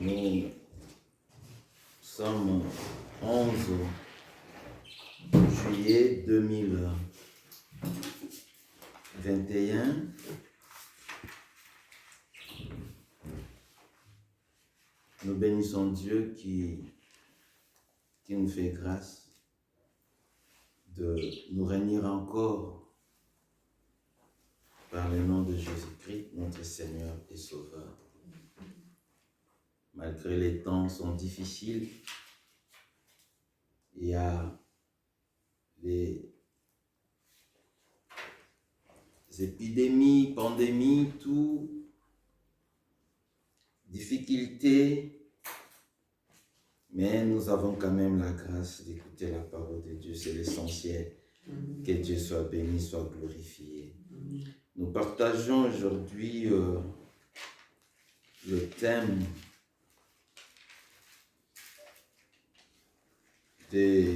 Nous sommes 11 juillet 2021. Nous bénissons Dieu qui nous fait grâce de nous réunir encore par le nom de Jésus-Christ, notre Seigneur et Sauveur. Malgré les temps sont difficiles, il y a les épidémies, pandémies, tout, difficultés, mais nous avons quand même la grâce d'écouter la parole de Dieu, c'est l'essentiel. Que Dieu soit béni, soit glorifié. Nous partageons aujourd'hui le thème de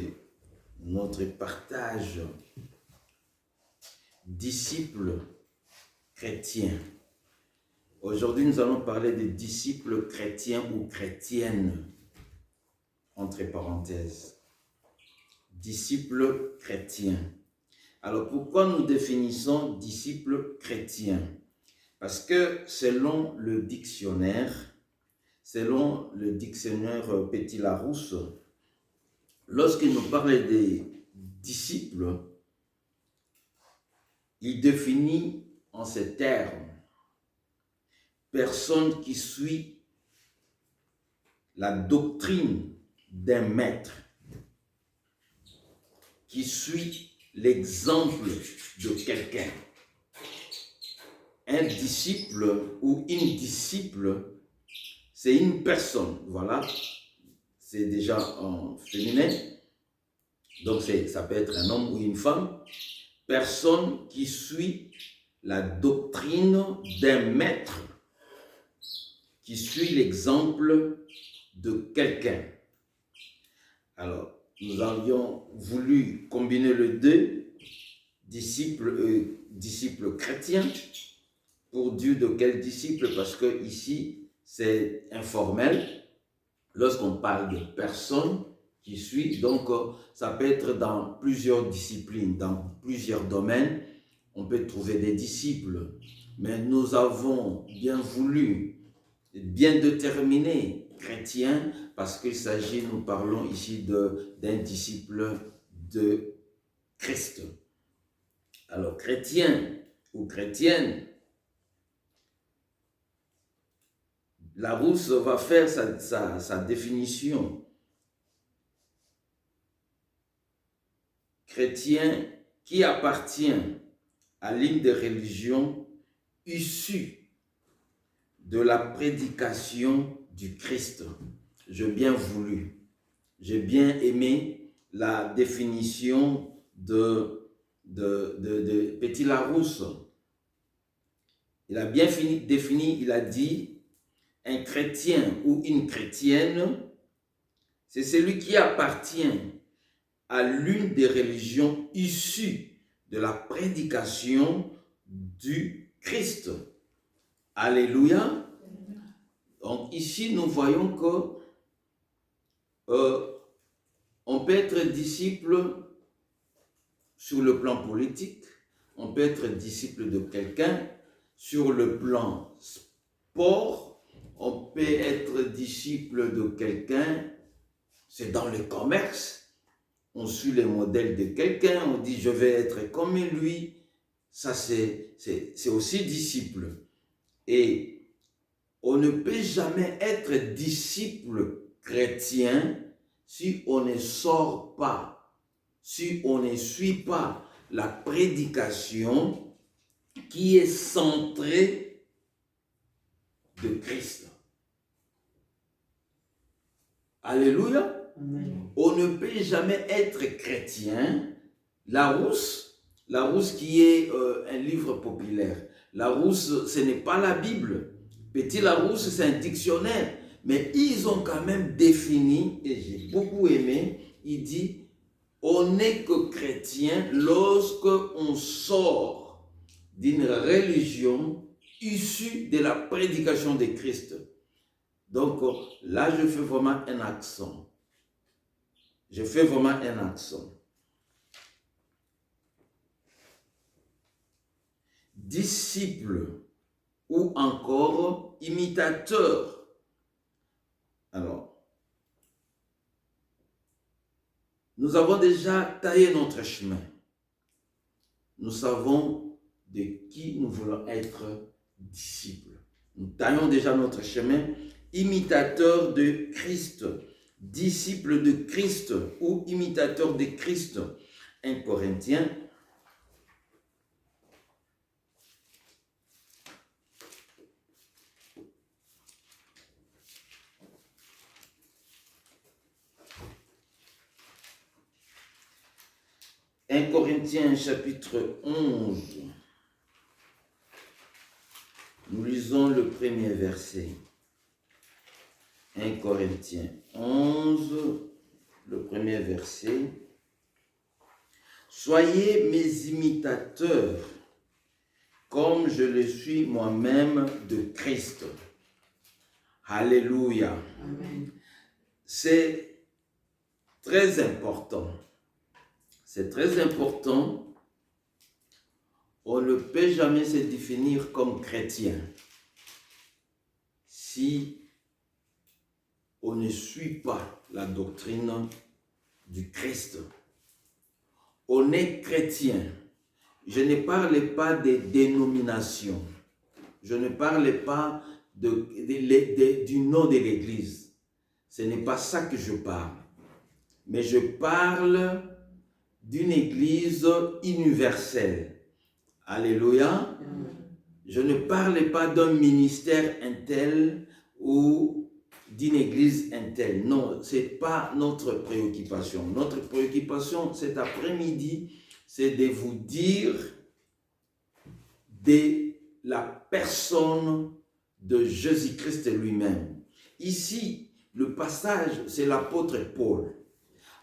notre partage disciples chrétiens. Aujourd'hui, nous allons parler des disciples chrétiens ou chrétiennes, entre parenthèses. Disciples chrétiens. Alors, pourquoi nous définissons disciples chrétiens? Parce que selon le dictionnaire Petit-Larousse, lorsqu'il nous parle des disciples, il définit en ces termes personne qui suit la doctrine d'un maître, qui suit l'exemple de quelqu'un. Un disciple ou une disciple, c'est une personne, voilà, c'est déjà en féminin, donc ça peut être un homme ou une femme, personne qui suit la doctrine d'un maître, qui suit l'exemple de quelqu'un. Alors, nous avions voulu combiner les deux, disciples chrétiens, pour dire de quel disciple, parce que ici, c'est informel. Lorsqu'on parle de personnes qui suivent, donc ça peut être dans plusieurs disciplines, dans plusieurs domaines, on peut trouver des disciples. Mais nous avons bien voulu, bien déterminer chrétien, parce qu'il s'agit, nous parlons ici d'un disciple de Christ. Alors, chrétien ou chrétienne, Larousse va faire sa définition. Chrétien qui appartient à l'une des religions issues de la prédication du Christ. J'ai bien aimé la définition de Petit-Larousse. Il a bien défini, il a dit, un chrétien ou une chrétienne, c'est celui qui appartient à l'une des religions issues de la prédication du Christ. Alléluia. Donc ici, nous voyons que on peut être disciple sur le plan politique, on peut être disciple de quelqu'un sur le plan sport, on peut être disciple de quelqu'un, c'est dans le commerce, on suit les modèles de quelqu'un, on dit je vais être comme lui, ça c'est aussi disciple. Et on ne peut jamais être disciple chrétien si on ne sort pas, si on ne suit pas la prédication qui est centrée de Christ. Alléluia. Amen. On ne peut jamais être chrétien. Larousse qui est un livre populaire. Larousse, ce n'est pas la Bible. Petit-Larousse, c'est un dictionnaire. Mais ils ont quand même défini, et j'ai beaucoup aimé, il dit, on n'est que chrétien lorsque on sort d'une religion issue de la prédication de Christ. Donc là, je fais vraiment un accent. Je fais vraiment un accent. Disciple ou encore imitateur. Alors, nous avons déjà taillé notre chemin. Nous savons de qui nous voulons être disciples. Nous taillons déjà notre chemin. Imitateur de Christ, disciple de Christ ou imitateur de Christ. 1 Corinthiens. Corinthiens chapitre 11, nous lisons le premier verset. 1 Corinthiens 11, le premier verset. Soyez mes imitateurs, comme je le suis moi-même de Christ. Alléluia. Amen. C'est très important. C'est très important. On ne peut jamais se définir comme chrétien si on ne suit pas la doctrine du Christ. On est chrétien. Je ne parle pas des dénominations. Je ne parle pas du nom de l'Église. Ce n'est pas ça que je parle. Mais je parle d'une Église universelle. Alléluia. Je ne parle pas d'un ministère intel ou d'une Église intelle. Non, ce n'est pas notre préoccupation. Notre préoccupation cet après-midi, c'est de vous dire de la personne de Jésus-Christ lui-même. Ici, le passage, c'est l'apôtre Paul.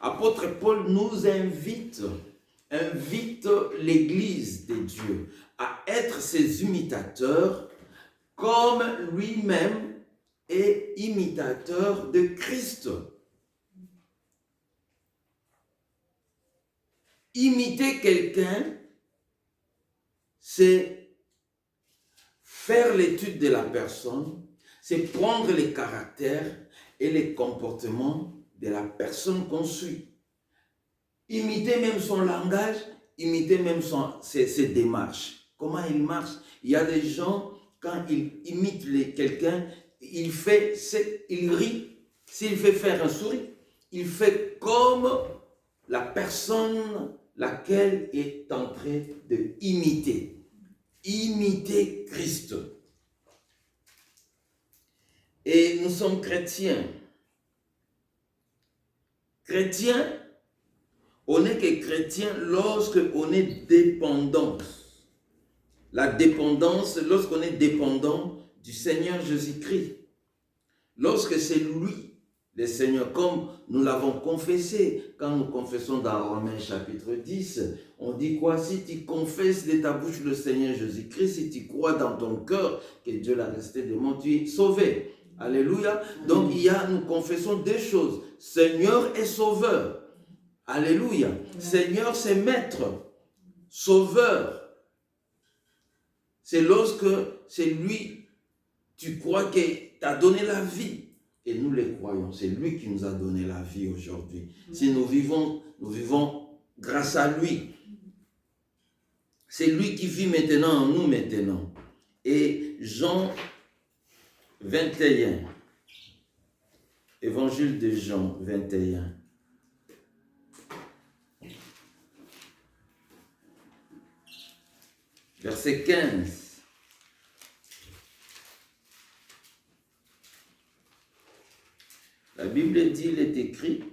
Apôtre Paul nous invite l'Église de Dieu à être ses imitateurs comme lui-même est imitateur de Christ. Imiter quelqu'un, c'est faire l'étude de la personne, c'est prendre les caractères et les comportements de la personne qu'on suit. Imiter même son langage, imiter même ses démarches. Comment il marche? Il y a des gens, quand ils imitent quelqu'un, il rit. S'il fait faire un sourire, il fait comme la personne laquelle est en train de imiter. Imiter Christ. Et nous sommes chrétiens. Chrétien, on n'est que chrétien lorsqu'on est dépendant. La dépendance, lorsqu'on est dépendant du Seigneur Jésus-Christ. Lorsque c'est lui, le Seigneur, comme nous l'avons confessé, quand nous confessons dans Romains chapitre 10, on dit quoi? Si tu confesses de ta bouche le Seigneur Jésus-Christ, si tu crois dans ton cœur que Dieu l'a resté de mort, tu es sauvé. Alléluia. Donc nous confessons deux choses. Seigneur et Sauveur. Alléluia. Seigneur, c'est Maître. Sauveur. C'est lorsque c'est lui, tu crois qu'il t'a donné la vie. Et nous les croyons. C'est lui qui nous a donné la vie aujourd'hui. Si nous vivons grâce à lui. C'est lui qui vit maintenant en nous maintenant. Et Jean 21. Évangile de Jean 21. Verset 15. La Bible dit, il est écrit,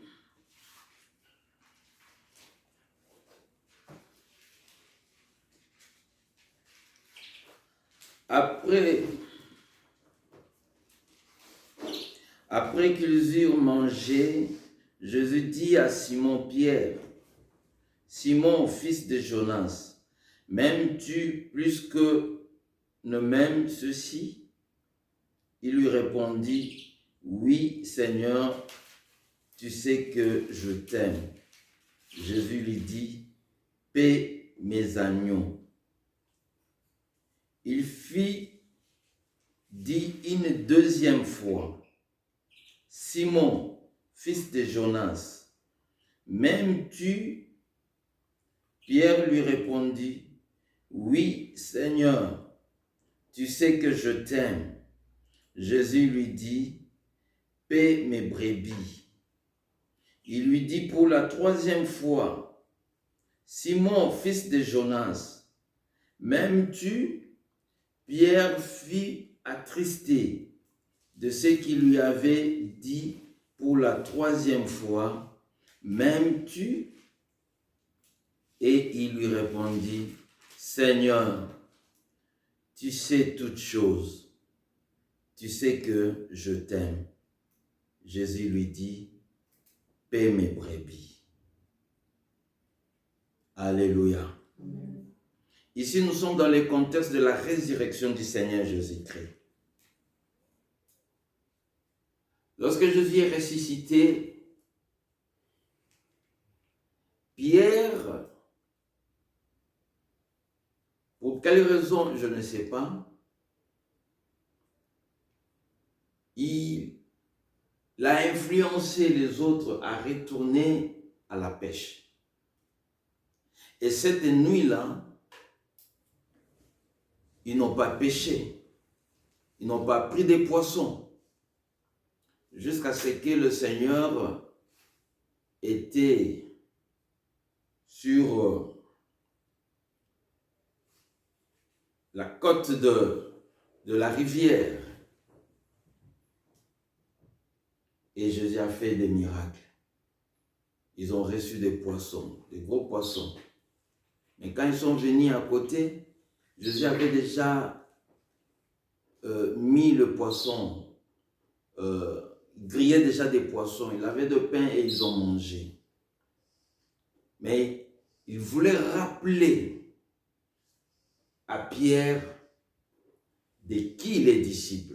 après qu'ils eurent mangé, Jésus dit à Simon-Pierre, Simon, fils de Jonas, m'aimes-tu plus que ne m'aime ceci? Il lui répondit, oui, Seigneur, tu sais que je t'aime. Jésus lui dit, paie mes agneaux. Il dit une deuxième fois, Simon, fils de Jonas, m'aimes-tu? Pierre lui répondit, oui, Seigneur, tu sais que je t'aime. Jésus lui dit, paie mes brebis. Il lui dit pour la troisième fois, Simon, fils de Jonas, m'aimes-tu? Pierre fut attristé de ce qu'il lui avait dit pour la troisième fois, m'aimes-tu? Et il lui répondit, Seigneur, tu sais toutes choses, tu sais que je t'aime. Jésus lui dit, paie mes brebis. Alléluia. Ici, nous sommes dans le contexte de la résurrection du Seigneur Jésus-Christ. Lorsque Jésus est ressuscité, Pierre, pour quelle raison, je ne sais pas, il a influencé les autres à retourner à la pêche. Et cette nuit-là, ils n'ont pas pêché, ils n'ont pas pris des poissons, jusqu'à ce que le Seigneur était sur la côte de la rivière. Et Jésus a fait des miracles. Ils ont reçu des poissons, des gros poissons. Mais quand ils sont venus à côté, Jésus avait déjà mis le poisson, grillé déjà des poissons. Il avait de pain et ils ont mangé. Mais il voulait rappeler à Pierre de qui il est disciple.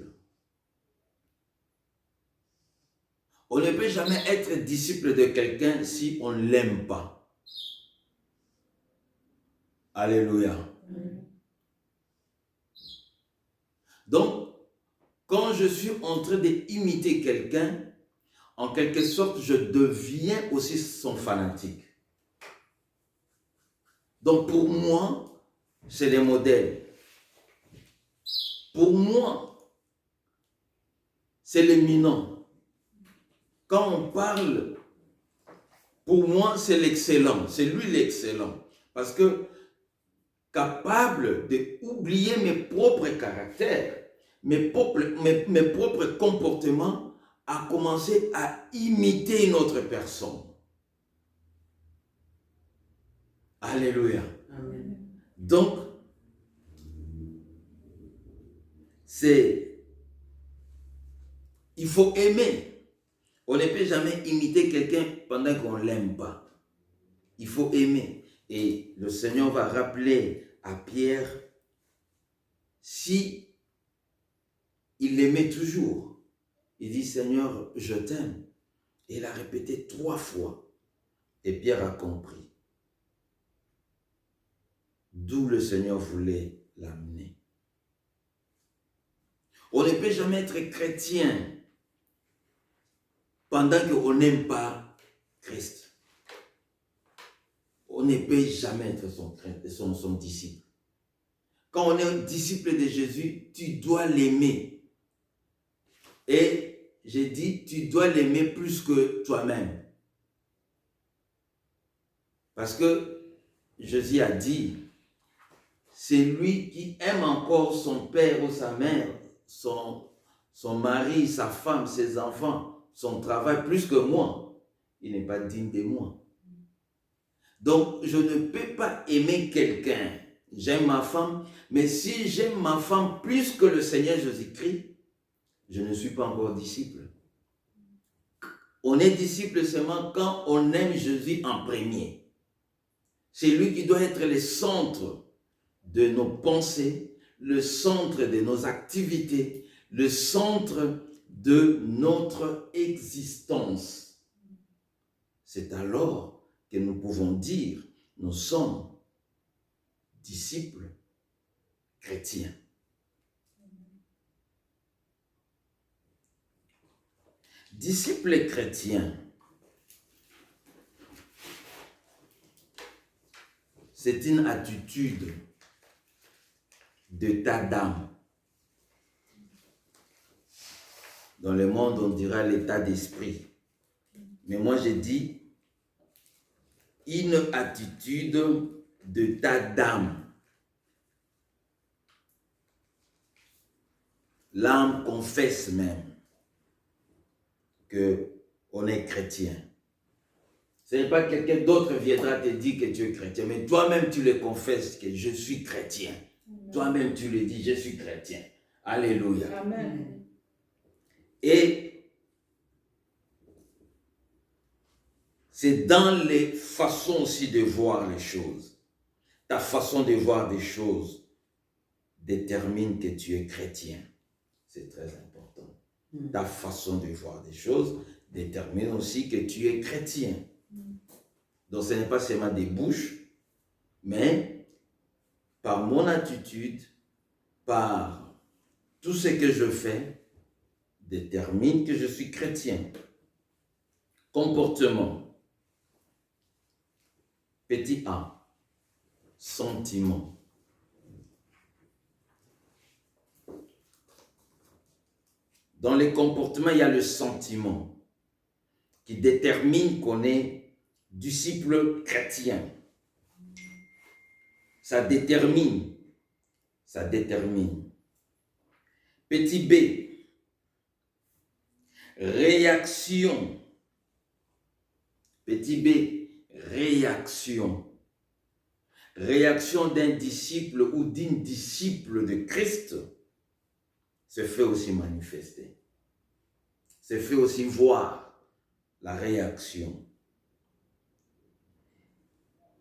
On ne peut jamais être disciple de quelqu'un si on ne l'aime pas. Alléluia. Donc, quand je suis en train d'imiter quelqu'un, en quelque sorte, je deviens aussi son fanatique. Donc, pour moi, c'est des modèles. Pour moi, c'est l'éminent. Quand on parle, pour moi, c'est l'excellent. C'est lui l'excellent. Parce que, capable d'oublier mes propres caractères, mes propres comportements, à commencer à imiter une autre personne. Alléluia. Amen. Donc, il faut aimer. On ne peut jamais imiter quelqu'un pendant qu'on ne l'aime pas. Il faut aimer. Et le Seigneur va rappeler à Pierre, si il l'aimait toujours, il dit, Seigneur, je t'aime. Et il a répété 3 fois. Et Pierre a compris. D'où le Seigneur voulait l'amener. On ne peut jamais être chrétien pendant qu'on n'aime pas Christ. On ne peut jamais être son disciple. Quand on est un disciple de Jésus, tu dois l'aimer. Et j'ai dit, tu dois l'aimer plus que toi-même. Parce que Jésus a dit, c'est lui qui aime encore son père ou sa mère, son mari, sa femme, ses enfants, son travail plus que moi. Il n'est pas digne de moi. Donc, je ne peux pas aimer quelqu'un. J'aime ma femme, mais si j'aime ma femme plus que le Seigneur Jésus-Christ, je ne suis pas encore disciple. On est disciple seulement quand on aime Jésus en premier. C'est lui qui doit être le centre de nos pensées, le centre de nos activités, le centre de notre existence. C'est alors que nous pouvons dire, nous sommes disciples chrétiens. Disciples chrétiens, c'est une attitude d'état d'âme. Dans le monde, on dira l'état d'esprit. Mais moi, j'ai dit une attitude d'état d'âme. L'âme confesse même qu'on est chrétien. Ce n'est pas quelqu'un d'autre viendra te dire que tu es chrétien, mais toi-même tu le confesses que je suis chrétien. Toi-même tu le dis, je suis chrétien. Alléluia. Amen. Et c'est dans les façons aussi de voir les choses. Ta façon de voir des choses détermine que tu es chrétien. C'est très important. Ta façon de voir des choses détermine aussi que tu es chrétien. Donc ce n'est pas seulement des bouches, mais par mon attitude, par tout ce que je fais, détermine que je suis chrétien. Comportement. Petit a. Sentiment. Dans les comportements, il y a le sentiment qui détermine qu'on est disciple chrétien. Ça détermine. Ça détermine. Petit b. Réaction. Petit b. Réaction. Réaction d'un disciple ou d'une disciple de Christ se fait aussi manifester. Se fait aussi voir la réaction.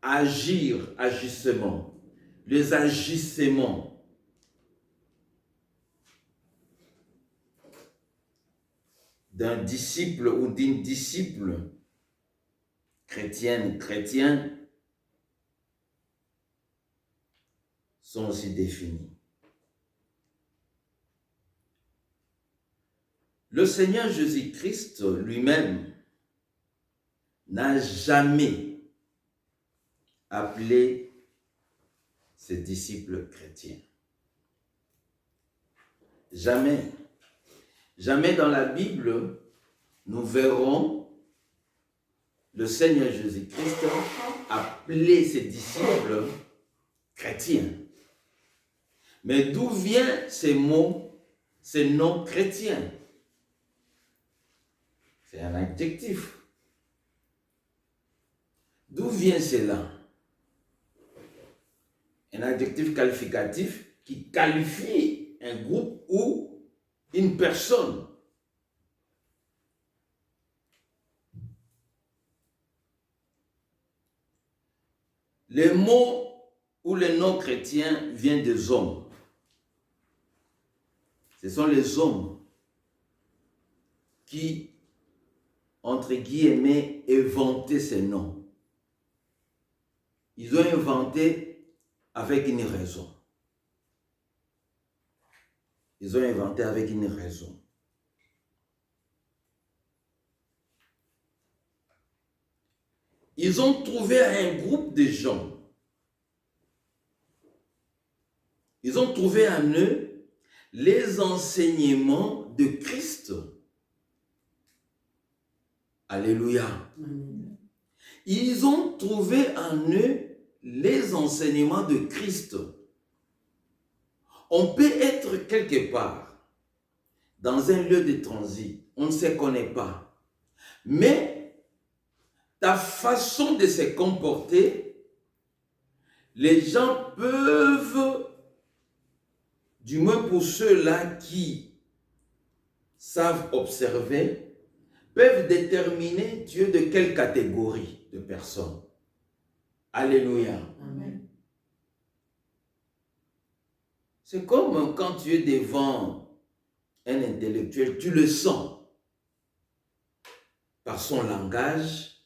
Agir, agissement. Les agissements. D'un disciple ou d'une disciple chrétienne, chrétien, sont aussi définis. Le Seigneur Jésus-Christ lui-même n'a jamais appelé ses disciples chrétiens. Jamais. Jamais dans la Bible, nous verrons le Seigneur Jésus-Christ appeler ses disciples chrétiens. Mais d'où viennent ces mots, ces noms chrétiens? C'est un adjectif. D'où vient cela? Un adjectif qualificatif qui qualifie un groupe ou une personne. Les mots ou les noms chrétiens viennent des hommes. Ce sont les hommes qui, entre guillemets, inventé ces noms. Ils ont inventé avec une raison. Ils ont inventé avec une raison. Ils ont trouvé un groupe de gens. Ils ont trouvé en eux les enseignements de Christ. Alléluia. Amen. Ils ont trouvé en eux les enseignements de Christ. On peut être quelque part, dans un lieu de transit, on ne se connaît pas. Mais ta façon de se comporter, les gens peuvent, du moins pour ceux-là qui savent observer, peuvent déterminer tu es de quelle catégorie de personnes. Alléluia. Amen. C'est comme quand tu es devant un intellectuel, tu le sens par son langage,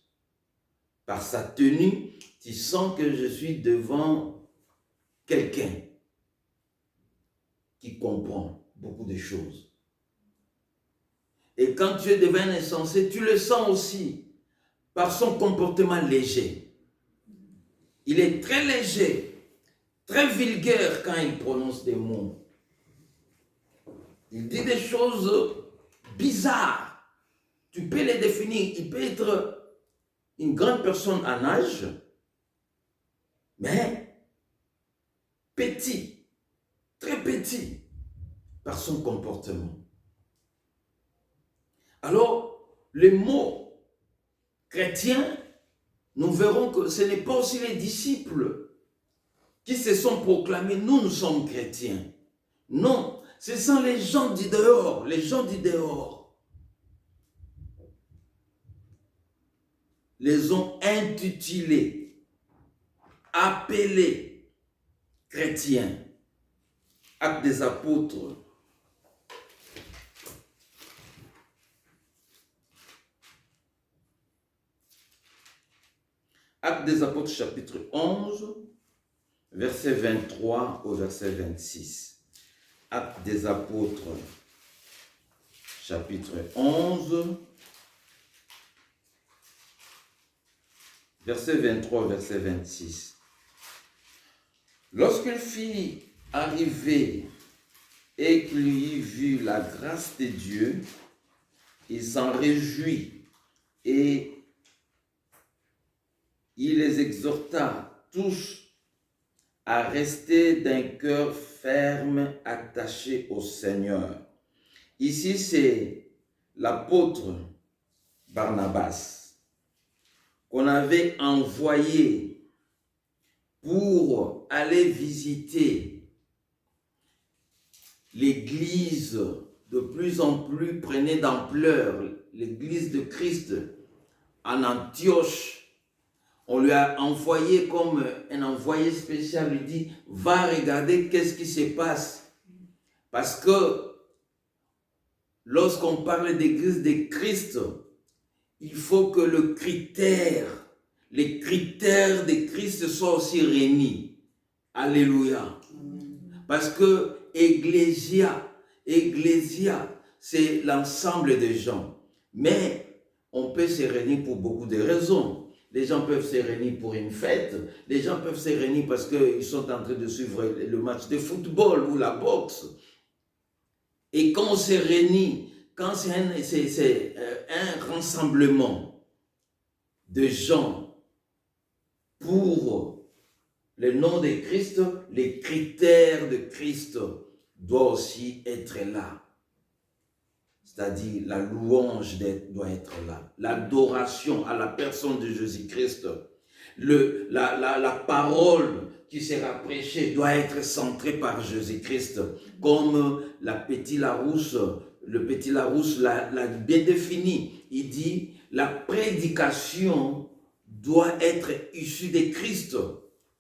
par sa tenue, tu sens que je suis devant quelqu'un qui comprend beaucoup de choses. Et quand tu es devant un insensé, tu le sens aussi par son comportement léger. Il est très léger, très vulgaire quand il prononce des mots. Il dit des choses bizarres. Tu peux les définir. Il peut être une grande personne en âge, mais petit, très petit, par son comportement. Alors, les mots chrétiens, nous verrons que ce n'est pas aussi les disciples qui se sont proclamés, nous sommes chrétiens. Non, ce sont les gens du dehors, les ont intitulés, appelés chrétiens. Actes des apôtres. Actes des apôtres chapitre 11, verset 23 au verset 26. Actes des apôtres chapitre 11, verset 23 au verset 26. Lorsqu'il fit arriver et qu'il y vit la grâce de Dieu, il s'en réjouit et il les exhorta tous à rester d'un cœur ferme, attaché au Seigneur. Ici, c'est l'apôtre Barnabas qu'on avait envoyé pour aller visiter l'église de plus en plus prenait d'ampleur, l'église de Christ en Antioche. On lui a envoyé comme un envoyé spécial, lui dit, va regarder qu'est-ce qui se passe. Parce que lorsqu'on parle d'église de Christ, il faut que les critères de Christ soient aussi réunis. Alléluia. Parce que Ecclésia, c'est l'ensemble des gens. Mais on peut se réunir pour beaucoup de raisons. Les gens peuvent se réunir pour une fête. Les gens peuvent se réunir parce qu'ils sont en train de suivre le match de football ou la boxe. Et quand on se réunit, quand c'est un rassemblement de gens pour le nom de Christ, les critères de Christ doivent aussi être là. C'est-à-dire la louange doit être là. L'adoration à la personne de Jésus-Christ. La parole qui sera prêchée doit être centrée par Jésus-Christ. Comme le Petit Larousse l'a bien défini. Il dit, la prédication doit être issue de Christ,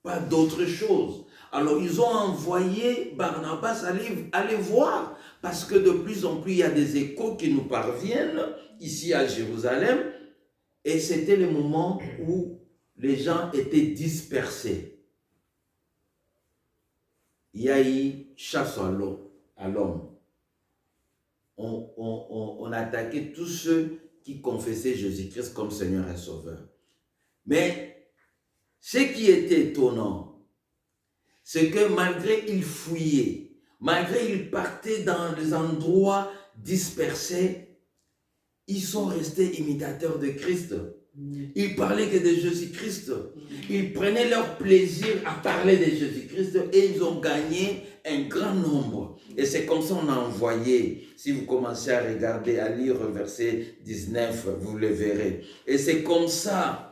pas d'autre chose. Alors ils ont envoyé Barnabas aller voir, parce que de plus en plus il y a des échos qui nous parviennent ici à Jérusalem, et c'était le moment où les gens étaient dispersés. Il y a eu chasse à l'homme. On attaquait tous ceux qui confessaient Jésus-Christ comme Seigneur et Sauveur. Mais ce qui était étonnant, c'est que malgré ils fouillaient, malgré ils partaient dans les endroits dispersés, ils sont restés imitateurs de Christ. Ils parlaient que de Jésus-Christ. Ils prenaient leur plaisir à parler de Jésus-Christ et ils ont gagné un grand nombre. Et c'est comme ça qu'on a envoyé. Si vous commencez à regarder, à lire verset 19, vous le verrez. Et c'est comme ça,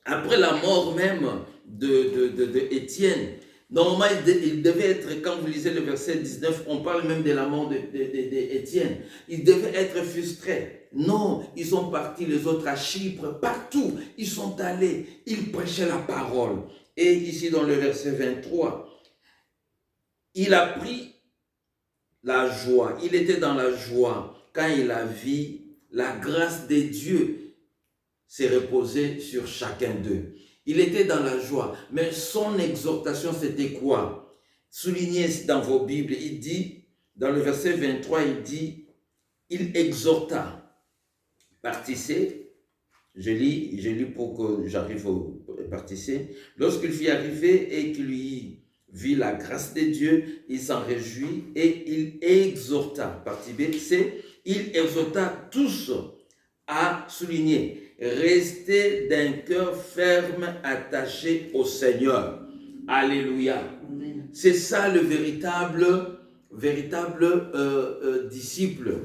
après la mort même de Étienne, normalement, il devait être, quand vous lisez le verset 19, on parle même de la mort d'Étienne. Il devait être frustré. Non, ils sont partis les autres à Chypre, partout. Ils sont allés, ils prêchaient la parole. Et ici dans le verset 23, il a pris la joie. Il était dans la joie quand il a vu la grâce de Dieu s'est reposée sur chacun d'eux. Il était dans la joie, mais son exhortation, c'était quoi? Soulignez dans vos Bibles, il dit, dans le verset 23, il dit, il exhorta. Partie C, je lis pour que j'arrive au partie C. Lorsqu'il fut arrivé et qu'il lui vit la grâce de Dieu, il s'en réjouit et il exhorta. Partie B, c'est il exhorta tous à souligner, rester d'un cœur ferme attaché au Seigneur. Alléluia. C'est ça le véritable disciple.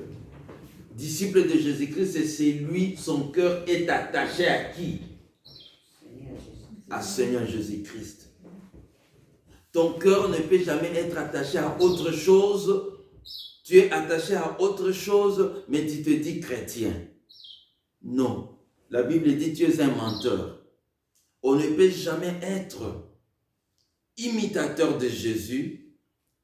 Disciple de Jésus-Christ, c'est lui, son cœur est attaché à qui? À Seigneur Jésus-Christ. Ton cœur ne peut jamais être attaché à autre chose. Tu es attaché à autre chose, mais tu te dis chrétien. Non. La Bible dit tu es un menteur. On ne peut jamais être imitateur de Jésus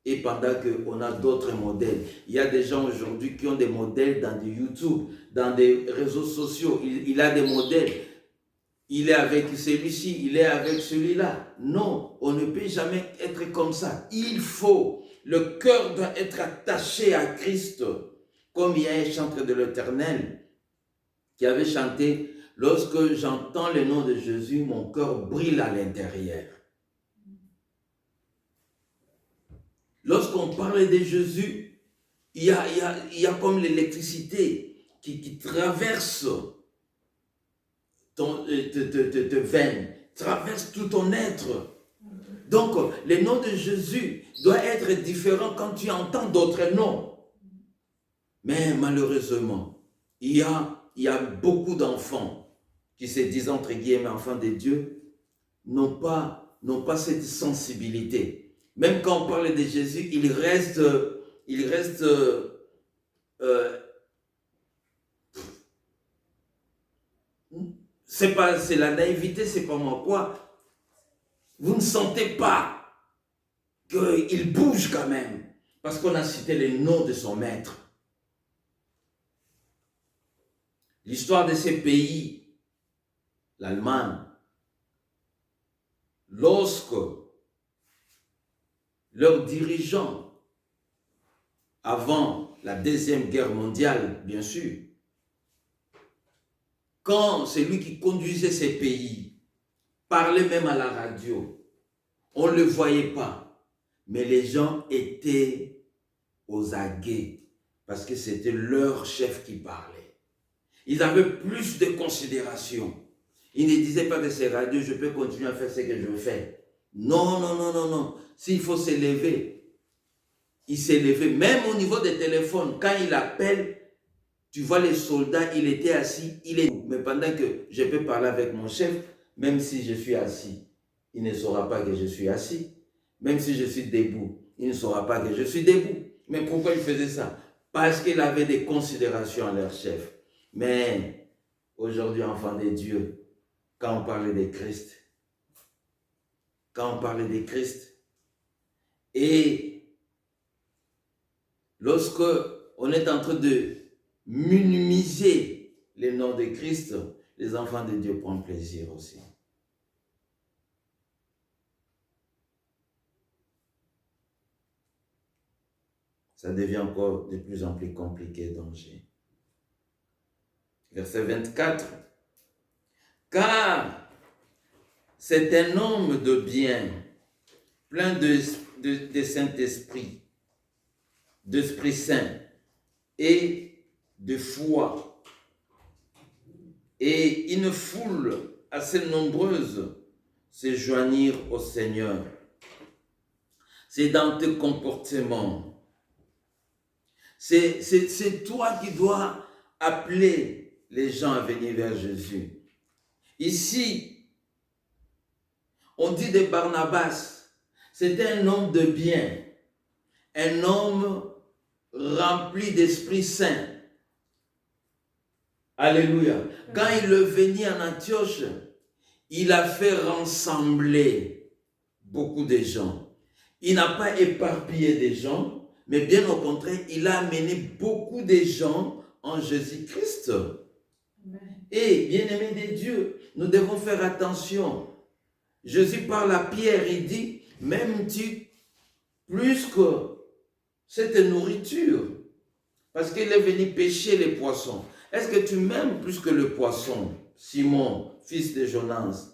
et pendant qu'on a d'autres modèles. Il y a des gens aujourd'hui qui ont des modèles dans du YouTube, dans des réseaux sociaux. Il a des modèles. Il est avec celui-ci, il est avec celui-là. Non, on ne peut jamais être comme ça. Il faut, le cœur doit être attaché à Christ. Comme il y a un chanteur de l'Éternel qui avait chanté, lorsque j'entends le nom de Jésus, mon cœur brille à l'intérieur. Lorsqu'on parle de Jésus, il y a comme l'électricité qui traverse tes veines, traverse tout ton être. Donc, le nom de Jésus doit être différent quand tu entends d'autres noms. Mais malheureusement, il y a beaucoup d'enfants qui se disent entre guillemets enfants de Dieu, n'ont pas cette sensibilité. Même quand on parle de Jésus, il reste c'est la naïveté, c'est pas moi quoi. Vous ne sentez pas qu'il bouge quand même, parce qu'on a cité le nom de son maître. L'histoire de ces pays, l'Allemagne, lorsque leurs dirigeants, avant la Deuxième Guerre mondiale, bien sûr, quand celui qui conduisait ces pays parlait même à la radio, on ne le voyait pas, mais les gens étaient aux aguets parce que c'était leur chef qui parlait. Ils avaient plus de considération. Ils ne disaient pas de ces radios, je peux continuer à faire ce que je fais. Non, non, non, non, non. S'il faut s'élever, il s'est levé. Même au niveau des téléphones, quand il appelle, tu vois les soldats, il était assis, mais pendant que je peux parler avec mon chef, même si je suis assis, il ne saura pas que je suis assis. Même si je suis debout, il ne saura pas que je suis debout. Mais pourquoi il faisait ça? Parce qu'il avait des considérations à leur chef. Mais aujourd'hui, enfants de Dieu, quand on parle de Christ, et lorsque on est en train de minimiser le nom de Christ, les enfants de Dieu prennent plaisir aussi. Ça devient encore de plus en plus compliqué, danger. Verset 24. Car c'est un homme de bien, plein de Saint-Esprit, d'Esprit Saint et de foi. Et une foule assez nombreuse se joignirent au Seigneur. C'est dans tes comportements. C'est toi qui dois appeler les gens à venir vers Jésus. Ici, on dit de Barnabas, c'était un homme de bien, un homme rempli d'Esprit Saint. Alléluia. Quand il est venu en Antioche, il a fait rassembler beaucoup de gens. Il n'a pas éparpillé des gens, mais bien au contraire, il a amené beaucoup de gens en Jésus-Christ. Et bien-aimés de Dieu, nous devons faire attention. Jésus parle à Pierre, il dit, m'aimes-tu plus que cette nourriture? Parce qu'il est venu pêcher les poissons. Est-ce que tu m'aimes plus que le poisson, Simon, fils de Jonas?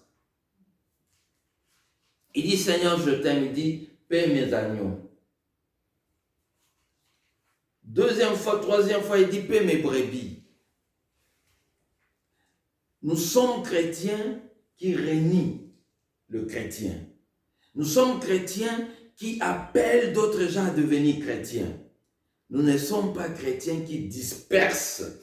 Il dit, Seigneur, je t'aime. Il dit, paie mes agneaux. Deuxième fois, troisième fois, il dit, paie mes brebis. Nous sommes chrétiens qui réunissent le chrétien. Nous sommes chrétiens qui appellent d'autres gens à devenir chrétiens. Nous ne sommes pas chrétiens qui dispersent,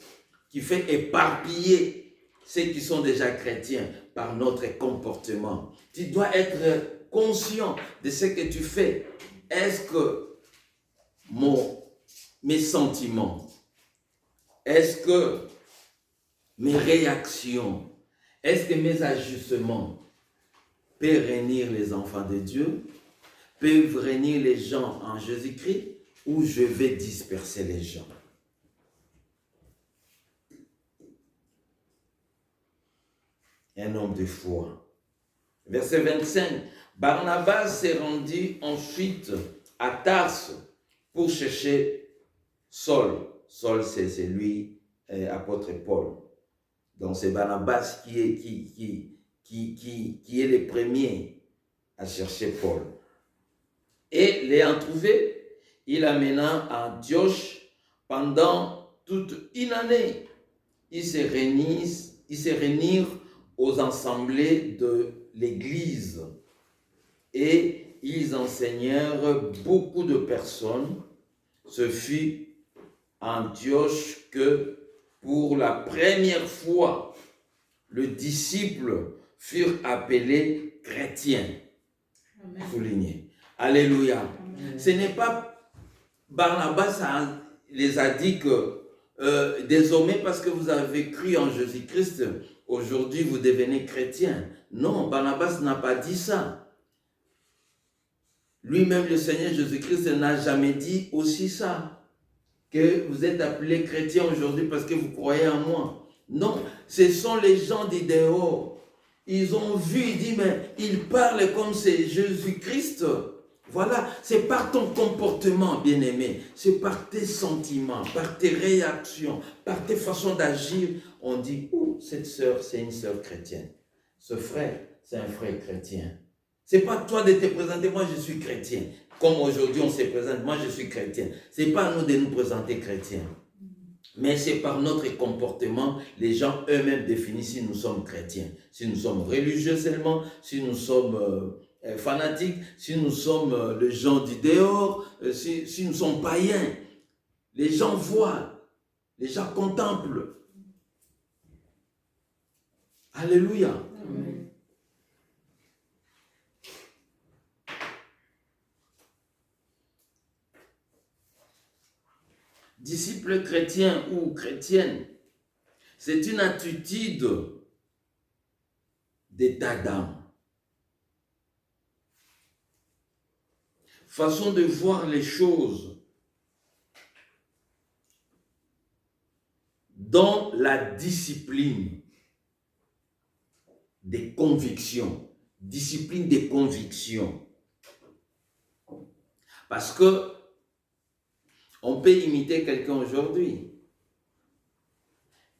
qui fait éparpiller ceux qui sont déjà chrétiens par notre comportement. Tu dois être conscient de ce que tu fais. Est-ce que mes sentiments, est-ce que mes réactions, est-ce que mes ajustements peuvent réunir les enfants de Dieu, peuvent réunir les gens en Jésus-Christ, ou je vais disperser les gens? Un homme de foi. Verset 25. Barnabas s'est rendu ensuite à Tarse pour chercher Saul. Saul, c'est lui, apôtre Paul. Donc c'est Barnabas qui est le premier à chercher Paul. Et l'ayant trouvé, il l'amena à Antioche pendant toute une année. Ils se réunirent aux assemblées de l'Église et ils enseignèrent beaucoup de personnes. Ce fut à Antioche que pour la première fois, les disciples furent appelés chrétiens. Souligné. Alléluia. Amen. Ce n'est pas Barnabas les a dit que désormais parce que vous avez cru en Jésus-Christ, aujourd'hui vous devenez chrétien. Non, Barnabas n'a pas dit ça. Lui-même, le Seigneur Jésus-Christ n'a jamais dit aussi ça. Que vous êtes appelés chrétiens aujourd'hui parce que vous croyez en moi. Non, ce sont les gens du dehors. Ils ont vu, il dit, mais ils parlent comme c'est Jésus-Christ. Voilà, c'est par ton comportement, bien-aimé, c'est par tes sentiments, par tes réactions, par tes façons d'agir. On dit, oh, cette sœur, c'est une sœur chrétienne. Ce frère, c'est un frère chrétien. C'est pas toi de te présenter, moi je suis chrétien. Comme aujourd'hui on se présente, moi je suis chrétien. C'est pas à nous de nous présenter chrétiens. Mais c'est par notre comportement, les gens eux-mêmes définissent si nous sommes chrétiens. Si nous sommes religieux seulement, si nous sommes fanatiques, si nous sommes les gens du dehors, si nous sommes païens. Les gens voient, les gens contemplent. Alléluia. Amen. Disciple chrétien ou chrétienne, c'est une attitude d'état d'âme. Façon de voir les choses dans la discipline des convictions. Discipline des convictions. Parce que on peut imiter quelqu'un aujourd'hui.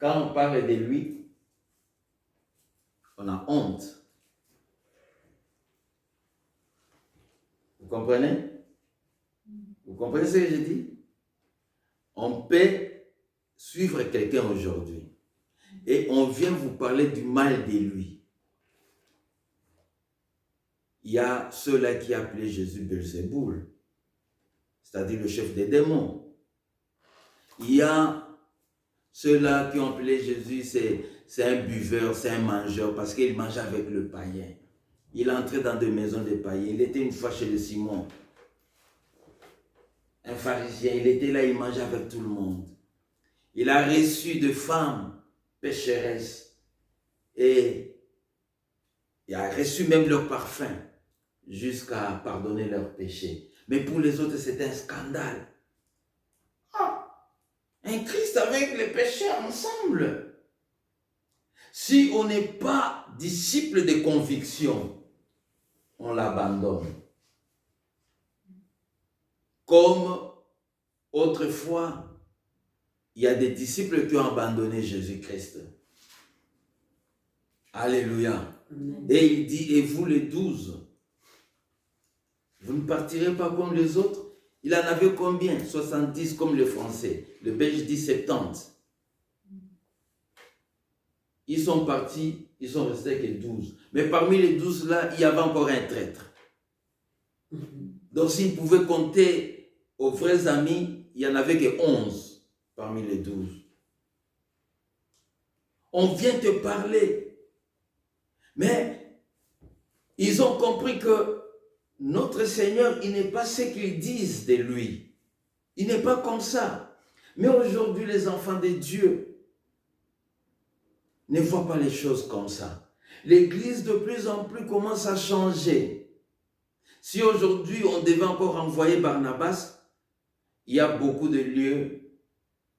Quand on parle de lui, on a honte. Vous comprenez? Vous comprenez ce que je dis? On peut suivre quelqu'un aujourd'hui et on vient vous parler du mal de lui. Il y a ceux-là qui appelaient Jésus Belzéboul, c'est-à-dire le chef des démons. Il y a ceux-là qui ont appelé Jésus, c'est un buveur, c'est un mangeur, parce qu'il mangeait avec le païen. Il entrait dans des maisons de païens. Il était une fois chez le Simon, un pharisien. Il était là, il mangeait avec tout le monde. Il a reçu de femmes pécheresses et il a reçu même leur parfum jusqu'à pardonner leurs péchés. Mais pour les autres, c'était un scandale. Un Christ avec les pécheurs ensemble. Si on n'est pas disciple de conviction, on l'abandonne. Comme autrefois, il y a des disciples qui ont abandonné Jésus-Christ. Alléluia. Amen. Et il dit, et vous les 12, vous ne partirez pas comme les autres? Il en avait combien? 70 comme les Français. Le Belge dit 70. Ils sont partis, ils sont restés que 12. Mais parmi les 12 là, il y avait encore un traître. Donc s'ils pouvaient compter aux vrais amis, il n'y en avait que 11 parmi les 12. On vient te parler. Mais ils ont compris que notre Seigneur, il n'est pas ce qu'ils disent de lui. Il n'est pas comme ça. Mais aujourd'hui, les enfants de Dieu ne voient pas les choses comme ça. L'Église de plus en plus commence à changer. Si aujourd'hui, on devait encore envoyer Barnabas, il y a beaucoup de lieux,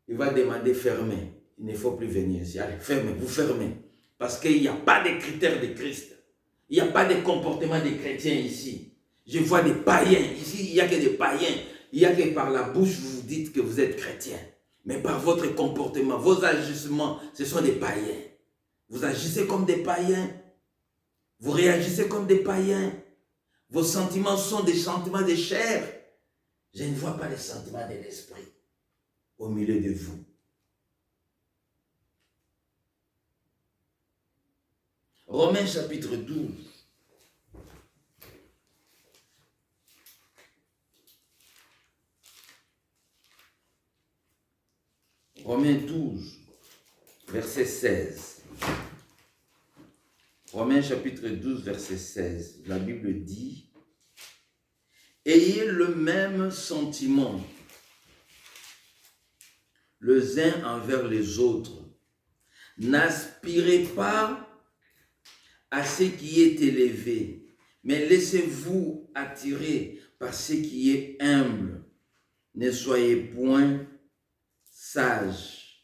il va demander fermez. Il ne faut plus venir ici. Allez, fermez, vous fermez. Parce qu'il n'y a pas de critères de Christ. Il n'y a pas de comportement des chrétiens ici. Je vois des païens. Ici, il n'y a que des païens. Il n'y a que par la bouche, vous vous dites que vous êtes chrétien. Mais par votre comportement, vos agissements, ce sont des païens. Vous agissez comme des païens. Vous réagissez comme des païens. Vos sentiments sont des sentiments de chair. Je ne vois pas les sentiments de l'esprit au milieu de vous. Romains chapitre 12. Romains 12, verset 16. Romains chapitre 12, verset 16. La Bible dit, « Ayez le même sentiment les uns envers les autres. N'aspirez pas à ce qui est élevé, mais laissez-vous attirer par ce qui est humble. Ne soyez point sages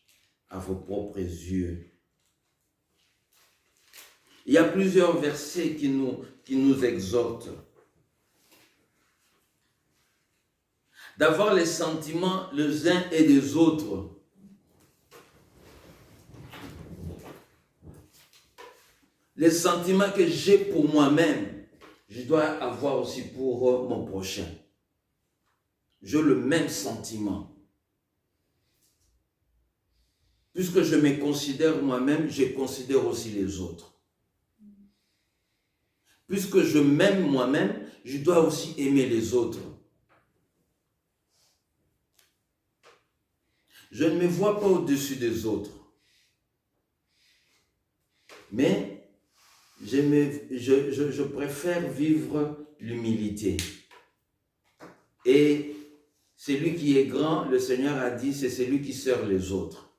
à vos propres yeux. » Il y a plusieurs versets qui nous exhortent d'avoir les sentiments les uns et des autres. Les sentiments que j'ai pour moi-même, je dois avoir aussi pour mon prochain. J'ai le même sentiment. Puisque je me considère moi-même, je considère aussi les autres. Puisque je m'aime moi-même, je dois aussi aimer les autres. Je ne me vois pas au-dessus des autres. Mais je préfère vivre l'humilité. Et celui qui est grand, le Seigneur a dit, c'est celui qui sert les autres.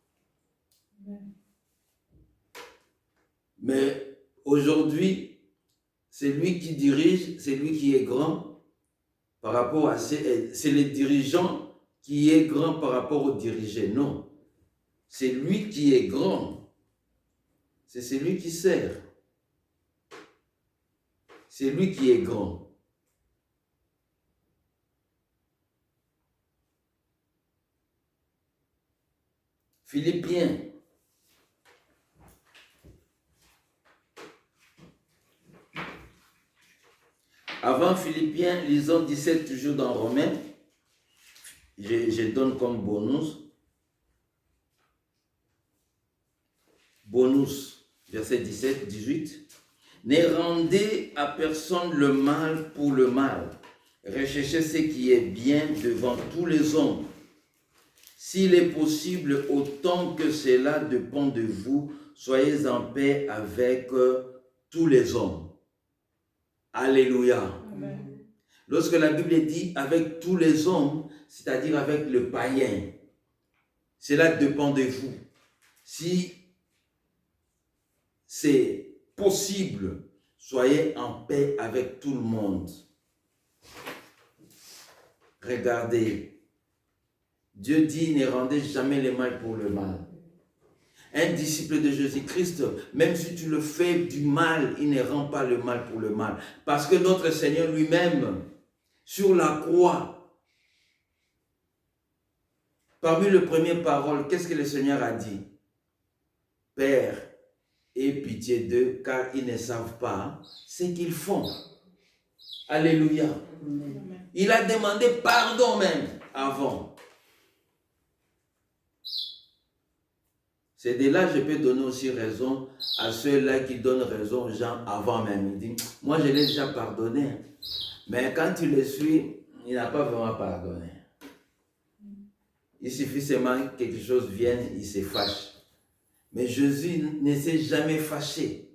Mais aujourd'hui, c'est lui qui dirige, c'est lui qui est grand par rapport à... C'est les dirigeants qui est grand par rapport aux dirigés. Non. C'est lui qui est grand. C'est celui qui sert. C'est lui qui est grand. Philippiens. Avant Philippiens, lisons 17 toujours dans Romains. Je donne comme bonus. Bonus, verset 17, 18. Ne rendez à personne le mal pour le mal. Recherchez ce qui est bien devant tous les hommes. S'il est possible, autant que cela dépend de vous, soyez en paix avec tous les hommes. Alléluia. Amen. Lorsque la Bible dit avec tous les hommes, c'est-à-dire avec le païen, cela dépend de vous. Si c'est possible, soyez en paix avec tout le monde. Regardez, Dieu dit, ne rendez jamais le mal pour le mal. Un disciple de Jésus-Christ, même si tu le fais du mal, il ne rend pas le mal pour le mal. Parce que notre Seigneur lui-même, sur la croix, parmi les premières paroles, qu'est-ce que le Seigneur a dit? Père, aie pitié d'eux, car ils ne savent pas ce qu'ils font. Alléluia. Amen. Il a demandé pardon même avant. C'est de là que je peux donner aussi raison à ceux-là qui donnent raison aux gens avant même. Il dit, moi je l'ai déjà pardonné. Mais quand tu le suis, il n'a pas vraiment pardonné. Il suffit seulement que quelque chose vienne, il se fâche. Mais Jésus ne s'est jamais fâché.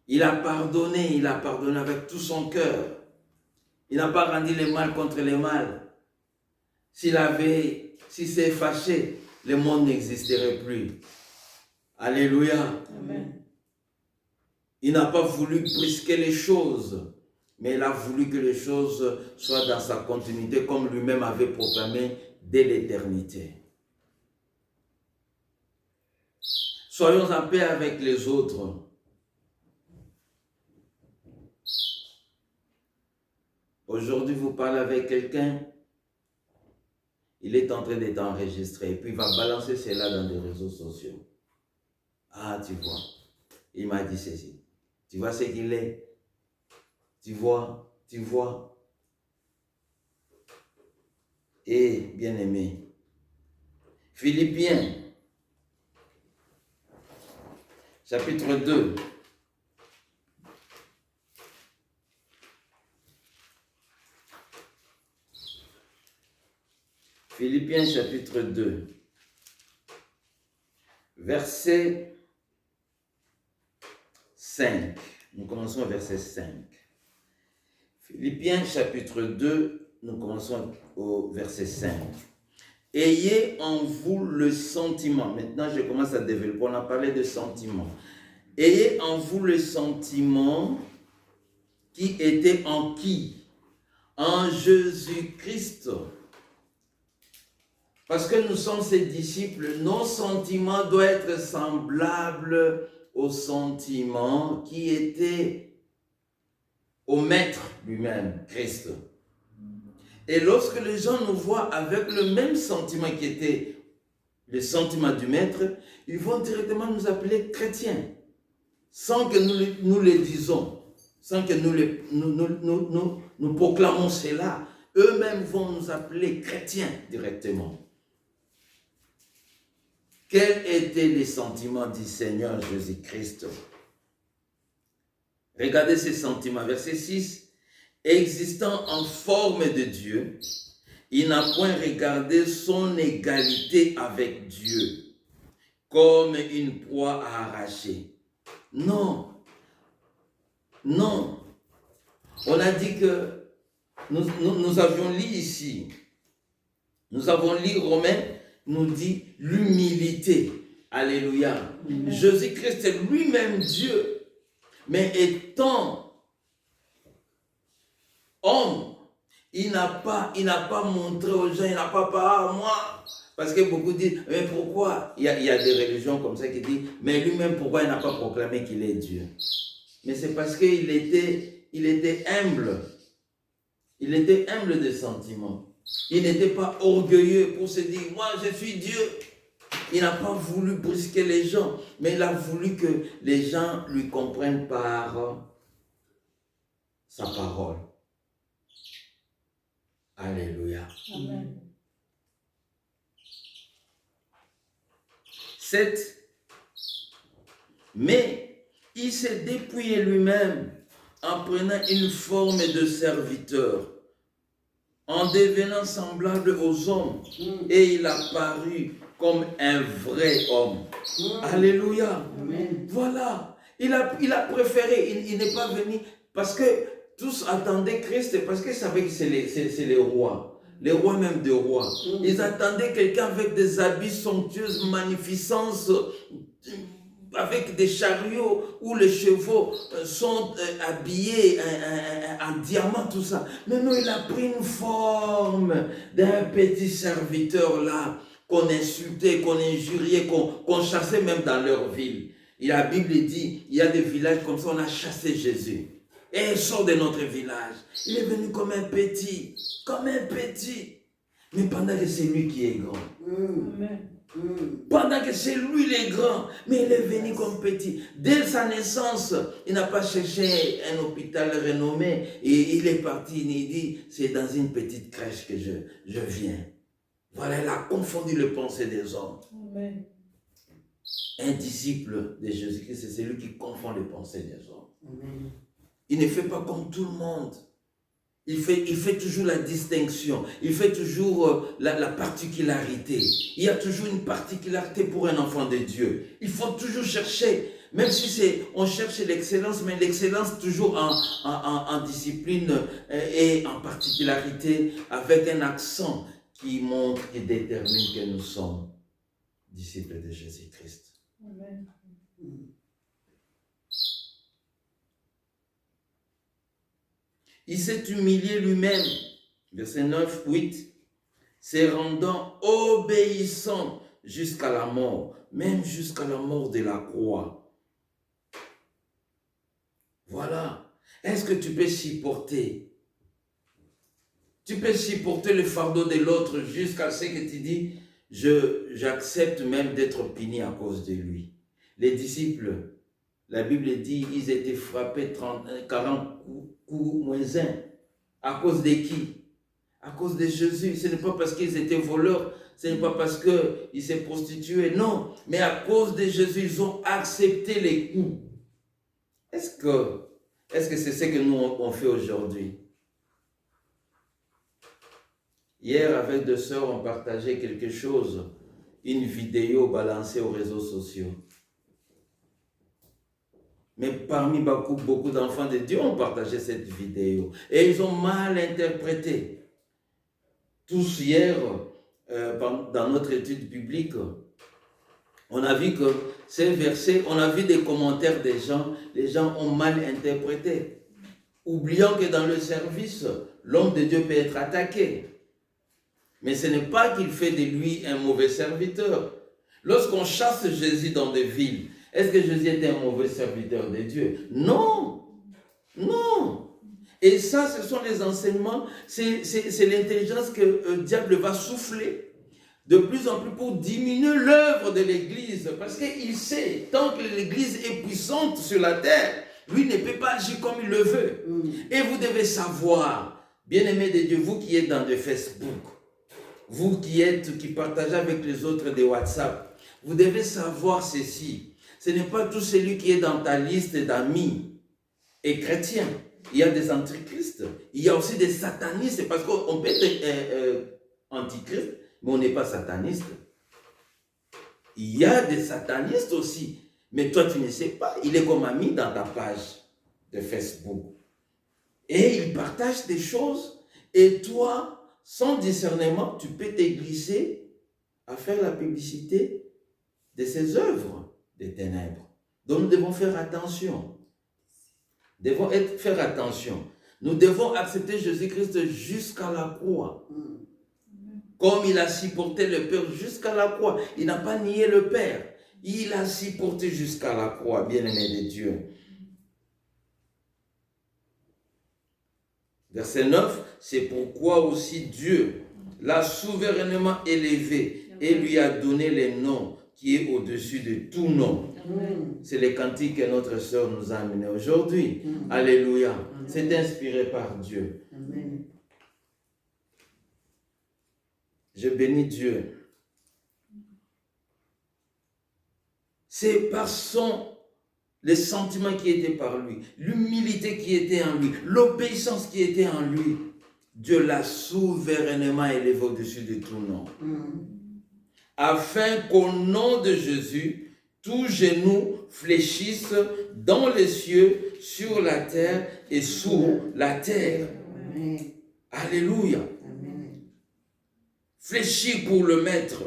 Il a pardonné avec tout son cœur. Il n'a pas rendu le mal contre le mal. S'il s'est fâché, le monde n'existerait plus. Alléluia. Amen. Il n'a pas voulu brusquer les choses, mais il a voulu que les choses soient dans sa continuité comme lui-même avait proclamé dès l'éternité. Soyons en paix avec les autres. Aujourd'hui, vous parlez avec quelqu'un, il est en train d'être enregistré, et puis il va balancer cela dans les réseaux sociaux. Ah, tu vois, il m'a dit ceci. Tu vois ce qu'il est? Tu vois. Et bien aimé, Philippiens, chapitre 2. Philippiens chapitre 2, verset 5. Nous commençons au verset 5. Philippiens chapitre 2, nous commençons au verset 5. Ayez en vous le sentiment. Maintenant, je commence à développer. On a parlé de sentiment. Ayez en vous le sentiment qui était en qui? En Jésus-Christ. Parce que nous sommes ses disciples, nos sentiments doivent être semblables aux sentiments qui étaient au Maître lui-même, Christ. Et lorsque les gens nous voient avec le même sentiment qui était le sentiment du Maître, ils vont directement nous appeler chrétiens, sans que nous le disons, sans que nous proclamons cela. Eux-mêmes vont nous appeler chrétiens directement. Quels étaient les sentiments du Seigneur Jésus-Christ? Regardez ces sentiments. Verset 6. Existant en forme de Dieu, il n'a point regardé son égalité avec Dieu comme une proie à arracher. Non. On a dit que nous avions lu ici. Nous avons lu Romains, nous dit l'humilité. Alléluia. Jésus-Christ est lui-même Dieu, mais étant homme, il n'a pas montré aux gens, il n'a pas parlé à moi. Parce que beaucoup disent, mais pourquoi? Il y a des religions comme ça qui disent, mais lui-même, pourquoi il n'a pas proclamé qu'il est Dieu? Mais c'est parce qu'il était humble. Il était humble de sentiments. Il n'était pas orgueilleux pour se dire, moi je suis Dieu. Il n'a pas voulu brusquer les gens, mais il a voulu que les gens lui comprennent par sa parole. Alléluia. Amen. 7. Mais il s'est dépouillé lui-même en prenant une forme de serviteur, en devenant semblable aux hommes, et il a paru comme un vrai homme. Alléluia. Amen. Voilà. Il a préféré, il n'est pas venu, parce que tous attendaient Christ, parce qu'ils savaient que c'est les rois. Les rois même de rois. Ils attendaient quelqu'un avec des habits somptueux, magnificence, avec des chariots où les chevaux sont habillés en diamant, tout ça. Mais non, il a pris une forme d'un petit serviteur là, qu'on insultait, qu'on injuriait, qu'on chassait même dans leur ville. Et la Bible dit, il y a des villages comme ça, on a chassé Jésus. Et il sort de notre village. Il est venu comme un petit, comme un petit. Mais pendant que c'est lui qui est grand. Amen. Pendant que c'est lui le grand, mais il est venu comme petit. Dès sa naissance, il n'a pas cherché un hôpital renommé et il est parti. Il dit, c'est dans une petite crèche que je viens. Voilà, il a confondu les pensées des hommes. Amen. Un disciple de Jésus-Christ, c'est celui qui confond les pensées des hommes. Amen. Il ne fait pas comme tout le monde. Il fait toujours la distinction. Il fait toujours la particularité. Il y a toujours une particularité pour un enfant de Dieu. Il faut toujours chercher, même si on cherche l'excellence, mais l'excellence toujours en discipline et en particularité, avec un accent qui montre et détermine que nous sommes disciples de Jésus-Christ. Amen. Il s'est humilié lui-même, verset 9, 8, se rendant obéissant jusqu'à la mort, même jusqu'à la mort de la croix. Voilà. Est-ce que tu peux supporter? Tu peux supporter le fardeau de l'autre jusqu'à ce que tu dis, j'accepte même d'être puni à cause de lui. Les disciples, la Bible dit, ils étaient frappés 40 coups moins 1. À cause de qui? À cause de Jésus. Ce n'est pas parce qu'ils étaient voleurs, ce n'est pas parce qu'ils s'est prostitués, non. Mais à cause de Jésus, ils ont accepté les coups. Est-ce que c'est ce que nous on fait aujourd'hui? Hier, avec deux sœurs, on partageait quelque chose, une vidéo balancée aux réseaux sociaux. Mais parmi beaucoup d'enfants de Dieu ont partagé cette vidéo. Et ils ont mal interprété. Tous hier, dans notre étude biblique, on a vu que ces versets, on a vu des commentaires des gens, les gens ont mal interprété. Oubliant que dans le service, l'homme de Dieu peut être attaqué. Mais ce n'est pas qu'il fait de lui un mauvais serviteur. Lorsqu'on chasse Jésus dans des villes, est-ce que Jésus était un mauvais serviteur de Dieu? Non, non. Et ça, ce sont les enseignements, c'est l'intelligence que le diable va souffler de plus en plus pour diminuer l'œuvre de l'Église. Parce qu'il sait, tant que l'Église est puissante sur la terre, lui ne peut pas agir comme il le veut. Et vous devez savoir, bien-aimés de Dieu, vous qui êtes dans le Facebook, vous qui partagez avec les autres des WhatsApp, vous devez savoir ceci. Ce n'est pas tout celui qui est dans ta liste d'amis et chrétiens. Il y a des antichristes. Il y a aussi des satanistes. Parce qu'on peut être antichrist, mais on n'est pas sataniste. Il y a des satanistes aussi. Mais toi, tu ne sais pas. Il est comme ami dans ta page de Facebook. Et il partage des choses. Et toi, sans discernement, tu peux te glisser à faire la publicité de ses œuvres des ténèbres. Donc nous devons faire attention. Faire attention. Nous devons accepter Jésus-Christ jusqu'à la croix. Comme il a supporté le Père jusqu'à la croix. Il n'a pas nié le Père. Il a supporté jusqu'à la croix, bien-aimé de Dieu. Verset 9, c'est pourquoi aussi Dieu l'a souverainement élevé et lui a donné les noms qui est au-dessus de tout nom. C'est le cantique que notre sœur nous a amené aujourd'hui. Alléluia. C'est inspiré par Dieu. Amen. Je bénis Dieu. C'est par les sentiments qui étaient par lui, l'humilité qui était en lui, l'obéissance qui était en lui. Dieu l'a souverainement élevé au-dessus de tout nom. Afin qu'au nom de Jésus, tous genoux fléchissent dans les cieux, sur la terre et sous la terre. Amen. Alléluia. Amen. Fléchis pour le Maître.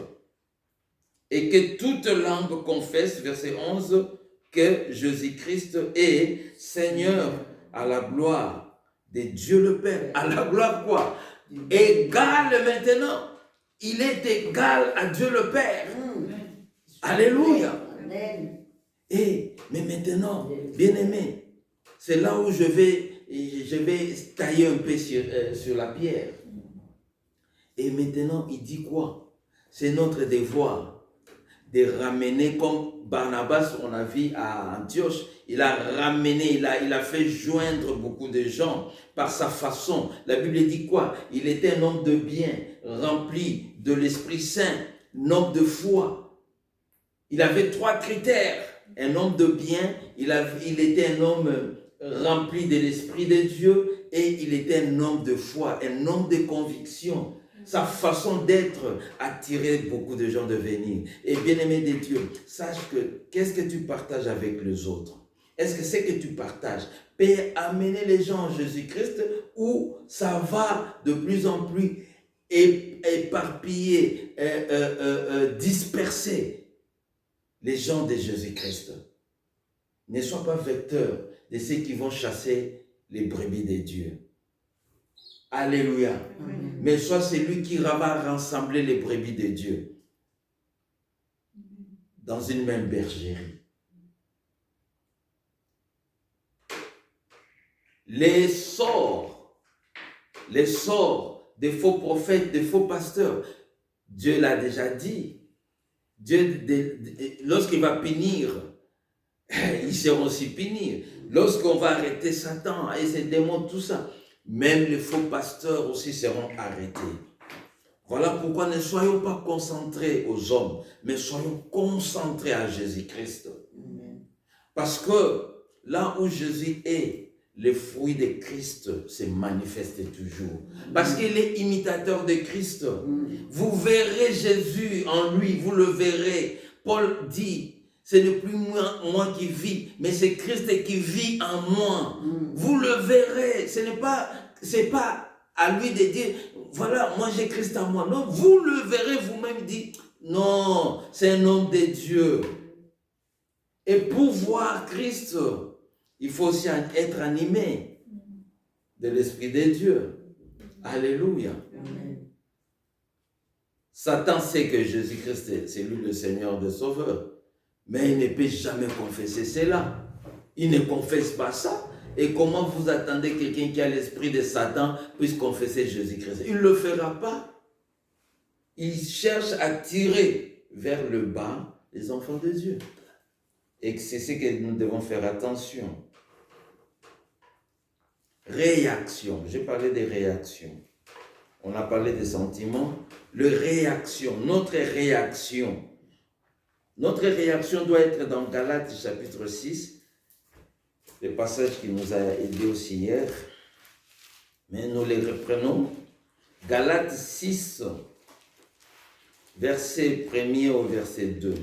Et que toute langue confesse, verset 11, que Jésus-Christ est Seigneur à la gloire de Dieu le Père. À la gloire quoi? Égal maintenant. Il est égal à Dieu le Père. Alléluia. Et, mais maintenant, bien-aimé, c'est là où je vais tailler un peu sur la pierre. Et maintenant, il dit quoi? C'est notre devoir de ramener, comme Barnabas, on a vu à Antioche, il a ramené, il a fait joindre beaucoup de gens par sa façon. La Bible dit quoi? Il était un homme de bien, rempli de l'Esprit Saint, un homme de foi. Il avait 3 critères. Un homme de bien, il était un homme rempli de l'Esprit de Dieu et il était un homme de foi, un homme de conviction. Sa façon d'être attirait beaucoup de gens de venir. Et bien-aimé de Dieu, sache que qu'est-ce que tu partages avec les autres? Est-ce que c'est que tu partages peut amener les gens en Jésus-Christ ou ça va de plus en plus éparpiller, disperser les gens de Jésus-Christ? Ne sois pas vecteur de ceux qui vont chasser les brebis de Dieu. Alléluia. Amen. Mais sois celui qui va rassembler les brebis de Dieu dans une même bergerie. Les sorts des faux prophètes, des faux pasteurs, Dieu l'a déjà dit. Dieu, lorsqu'il va punir, ils seront aussi punis. Lorsqu'on va arrêter Satan et ses démons, tout ça, même les faux pasteurs aussi seront arrêtés. Voilà pourquoi ne soyons pas concentrés aux hommes, mais soyons concentrés à Jésus-Christ. Parce que là où Jésus est, les fruits de Christ se manifestent toujours. Parce qu'il est imitateur de Christ. Vous verrez Jésus en lui, vous le verrez. Paul dit, ce n'est plus moi qui vis, mais c'est Christ qui vit en moi. Vous le verrez. C'est pas à lui de dire, voilà, moi j'ai Christ en moi. Non, vous le verrez vous-même dire, non, c'est un homme de Dieu. Et pour voir Christ, il faut aussi être animé de l'Esprit de Dieu. Alléluia. Amen. Satan sait que Jésus-Christ, c'est lui le Seigneur, le Sauveur. Mais il ne peut jamais confesser cela. Il ne confesse pas ça. Et comment vous attendez quelqu'un qui a l'esprit de Satan puisse confesser Jésus-Christ? Il ne le fera pas. Il cherche à tirer vers le bas les enfants de Dieu. Et c'est ce que nous devons faire attention. Réaction. J'ai parlé des réactions. On a parlé des sentiments. Le réaction, notre réaction. Notre réaction doit être dans Galates chapitre 6, le passage qui nous a aidé aussi hier. Mais nous les reprenons. Galates 6, verset 1er au verset 2.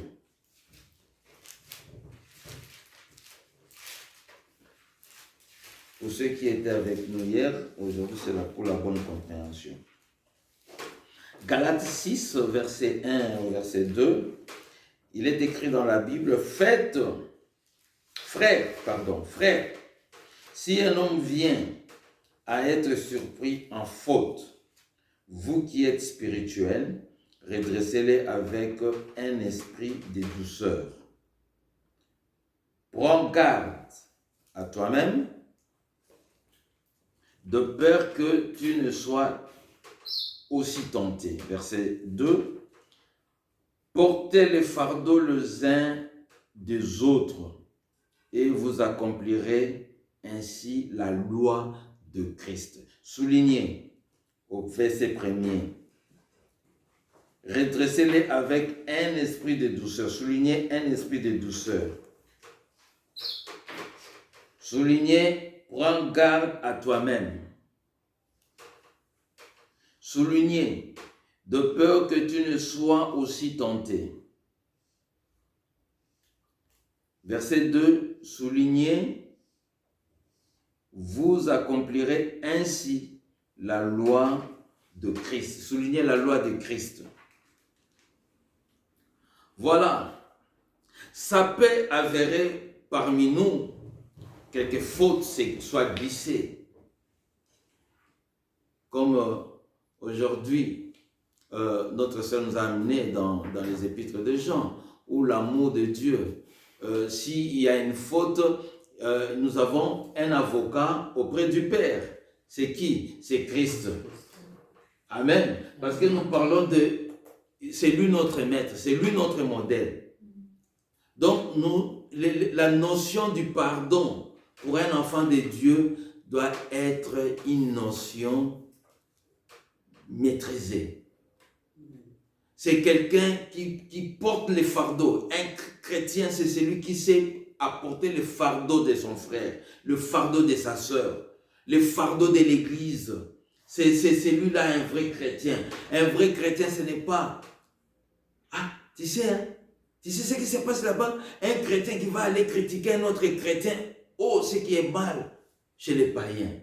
Pour ceux qui étaient avec nous hier, aujourd'hui c'est pour la bonne compréhension. Galates 6, verset 1 au verset 2, il est écrit dans la Bible, frère, si un homme vient à être surpris en faute, vous qui êtes spirituels, redressez-les avec un esprit de douceur. Prends garde à toi-même, de peur que tu ne sois aussi tenté. Verset 2. Portez les fardeaux les uns des autres et vous accomplirez ainsi la loi de Christ. Soulignez au verset 1er. Redressez-les avec un esprit de douceur. Soulignez un esprit de douceur. Soulignez, prends garde à toi-même. Soulignez, de peur que tu ne sois aussi tenté. Verset 2, soulignez, vous accomplirez ainsi la loi de Christ. Soulignez la loi de Christ. Voilà, ça peut avérer parmi nous, quelques fautes soient glissées. Comme aujourd'hui, notre sœur nous a amené dans les épîtres de Jean, où l'amour de Dieu, s'il y a une faute, nous avons un avocat auprès du Père. C'est qui? C'est Christ. Amen. Parce que nous parlons de... C'est lui notre maître, c'est lui notre modèle. Donc, la notion du pardon pour un enfant de Dieu doit être une notion maîtrisée. C'est quelqu'un qui porte les fardeaux. Un chrétien, c'est celui qui sait apporter le fardeau de son frère, le fardeau de sa sœur, le fardeau de l'église. C'est celui-là un vrai chrétien. Un vrai chrétien, ce n'est pas... Ah, tu sais, hein? Tu sais ce qui se passe là-bas? Un chrétien qui va aller critiquer un autre chrétien. Oh, ce qui est mal chez les païens.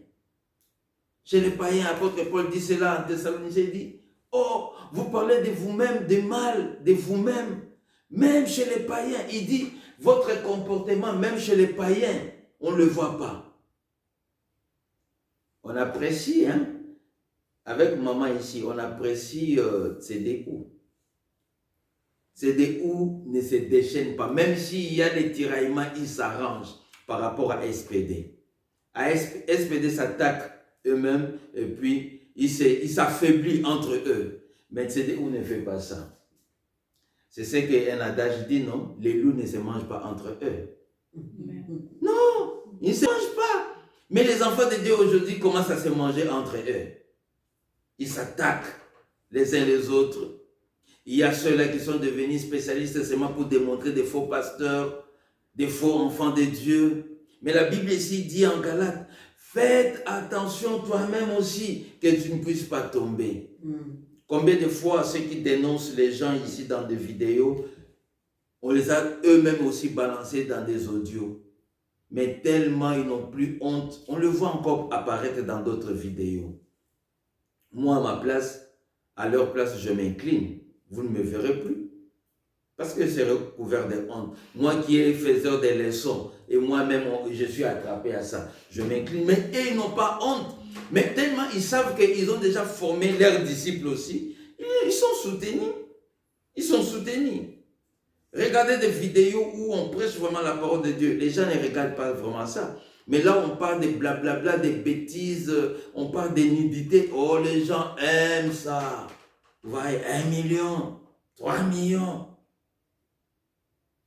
Chez les païens, l'apôtre Paul dit cela en Thessaloniciens, il dit, oh, vous parlez de vous-même, de mal, de vous-même. Même chez les païens, il dit, votre comportement, même chez les païens, on ne le voit pas. On apprécie, hein? Avec maman ici, on apprécie ces découps. Ces découps ne se déchaînent pas. Même s'il y a des tiraillements, ils s'arrangent par rapport à SPD. SPD s'attaque eux-mêmes et puis ils s'affaiblissent entre eux. Mais CDU ne fait pas ça. C'est ce qu'un adage dit, non? Les loups ne se mangent pas entre eux. Non, ils ne se mangent pas. Mais les enfants de Dieu aujourd'hui commencent à se manger entre eux. Ils s'attaquent les uns les autres. Il y a ceux-là qui sont devenus spécialistes seulement pour démontrer des faux pasteurs, des faux enfants de Dieu. Mais la Bible ici dit en Galates, faites attention toi-même aussi que tu ne puisses pas tomber. Combien de fois ceux qui dénoncent les gens ici dans des vidéos, on les a eux-mêmes aussi balancés dans des audios. Mais tellement ils n'ont plus honte, on le voit encore apparaître dans d'autres vidéos. Moi, à ma place, à leur place, je m'incline. Vous ne me verrez plus. Parce que c'est recouvert de honte. Moi qui ai faiseur des leçons, et moi-même, je suis attrapé à ça. Je m'incline. Mais eux, ils n'ont pas honte. Mais tellement ils savent qu'ils ont déjà formé leurs disciples aussi, ils sont soutenus. Ils sont soutenus. Regardez des vidéos où on prêche vraiment la parole de Dieu. Les gens ne regardent pas vraiment ça. Mais là, on parle des blablabla, des bêtises, on parle des nudités. Oh, les gens aiment ça. Vous voyez, 1 million, 3 millions.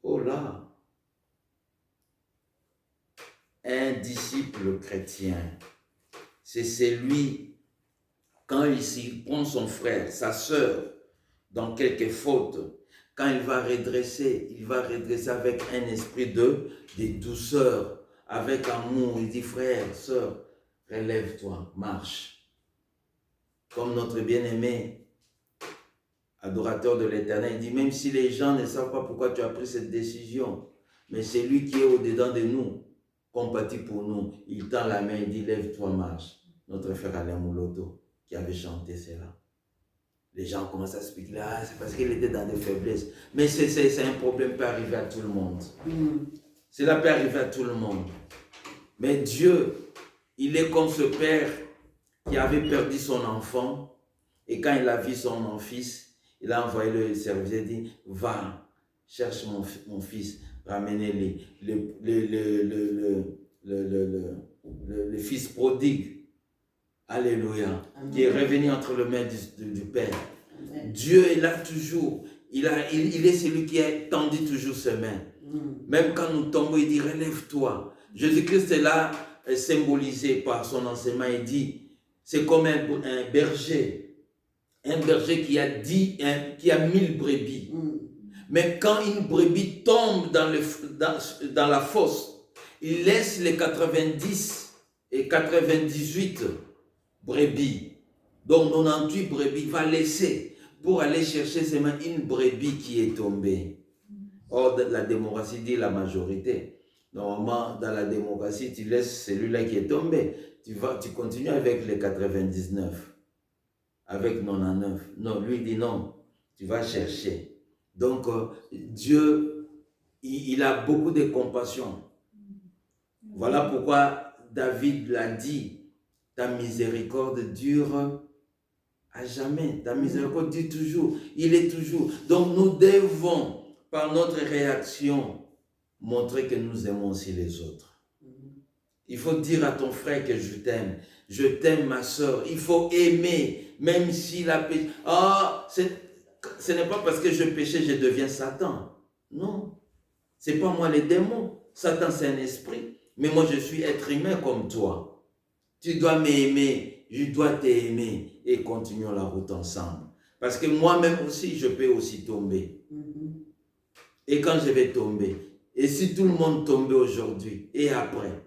Oh là. Un disciple chrétien, c'est celui, quand il prend son frère, sa sœur, dans quelque faute, quand il va redresser avec un esprit de douceur, avec amour. Il dit, frère, sœur, relève-toi, marche. Comme notre bien-aimé, adorateur de l'Éternel, il dit, même si les gens ne savent pas pourquoi tu as pris cette décision, mais c'est lui qui est au-dedans de nous, compatit pour nous. Il tend la main, il dit, lève-toi, marche. Notre frère Alain Mouloto, qui avait chanté cela. Les gens commencent à spéculer, ah, c'est parce qu'il était dans des faiblesses. Mais c'est un problème qui peut arriver à tout le monde. Cela peut arriver à tout le monde. Mais Dieu, il est comme ce père qui avait perdu son enfant. Et quand il a vu son fils, il a envoyé le serviteur et dit, va, cherche mon fils, ramenez-le. Le fils prodigue. Alléluia. Amen. Qui est revenu entre les mains du Père. Amen. Dieu est là toujours. Il est celui qui a tendu toujours ses mains. Même quand nous tombons, il dit, relève-toi. Jésus-Christ est là, symbolisé par son enseignement. Il dit, c'est comme un berger. Un berger qui a 1000 brebis. Mais quand une brebis tombe dans la fosse, il laisse les 90 et 98 brebis. Donc 98 brebis va laisser pour aller chercher seulement une brebis qui est tombée. Or, la démocratie dit la majorité. Normalement, dans la démocratie, tu laisses celui-là qui est tombé. Tu continues avec les 99. Avec 99. Non, lui dit non. Tu vas chercher. Donc, Dieu, il a beaucoup de compassion Voilà pourquoi David l'a dit, ta miséricorde dure à jamais, ta miséricorde dure toujours, il est toujours. Donc nous devons, par notre réaction, montrer que nous aimons aussi les autres. Il faut dire à ton frère que je t'aime ma soeur, il faut aimer, même s'il a péché. Ce n'est pas parce que je péchais, je deviens Satan. Non, c'est pas moi les démons. Satan c'est un esprit, mais moi je suis être humain comme toi. Tu dois m'aimer, je dois t'aimer et continuons la route ensemble. Parce que moi-même aussi, je peux aussi tomber. Et quand je vais tomber, et si tout le monde tombait aujourd'hui et après,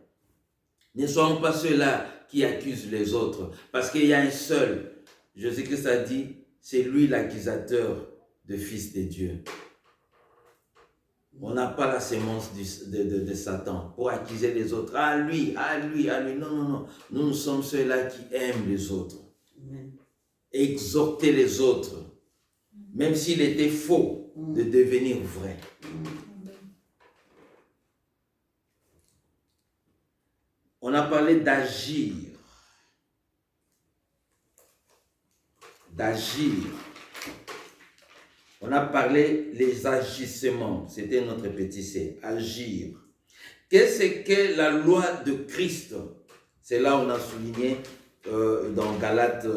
ne soyons pas ceux-là qui accusent les autres, parce qu'il y a un seul, Jésus-Christ a dit, c'est lui l'accusateur de fils de Dieu. On n'a pas la sémence de Satan pour accuser les autres. Ah lui. Non. Nous sommes ceux-là qui aiment les autres. Exhorter les autres, même s'il était faux, de devenir vrai. On a parlé d'agir. On a parlé les agissements. C'était notre petit C. Agir. Qu'est-ce que la loi de Christ? C'est là où on a souligné dans Galates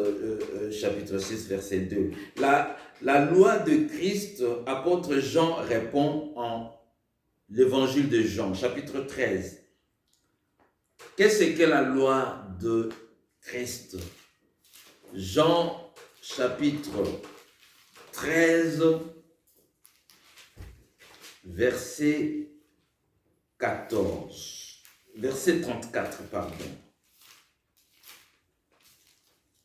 chapitre 6, verset 2. La loi de Christ, apôtre Jean répond en l'évangile de Jean, chapitre 13. Qu'est-ce que la loi de Christ? Jean chapitre 13, verset 14. Verset 34, pardon.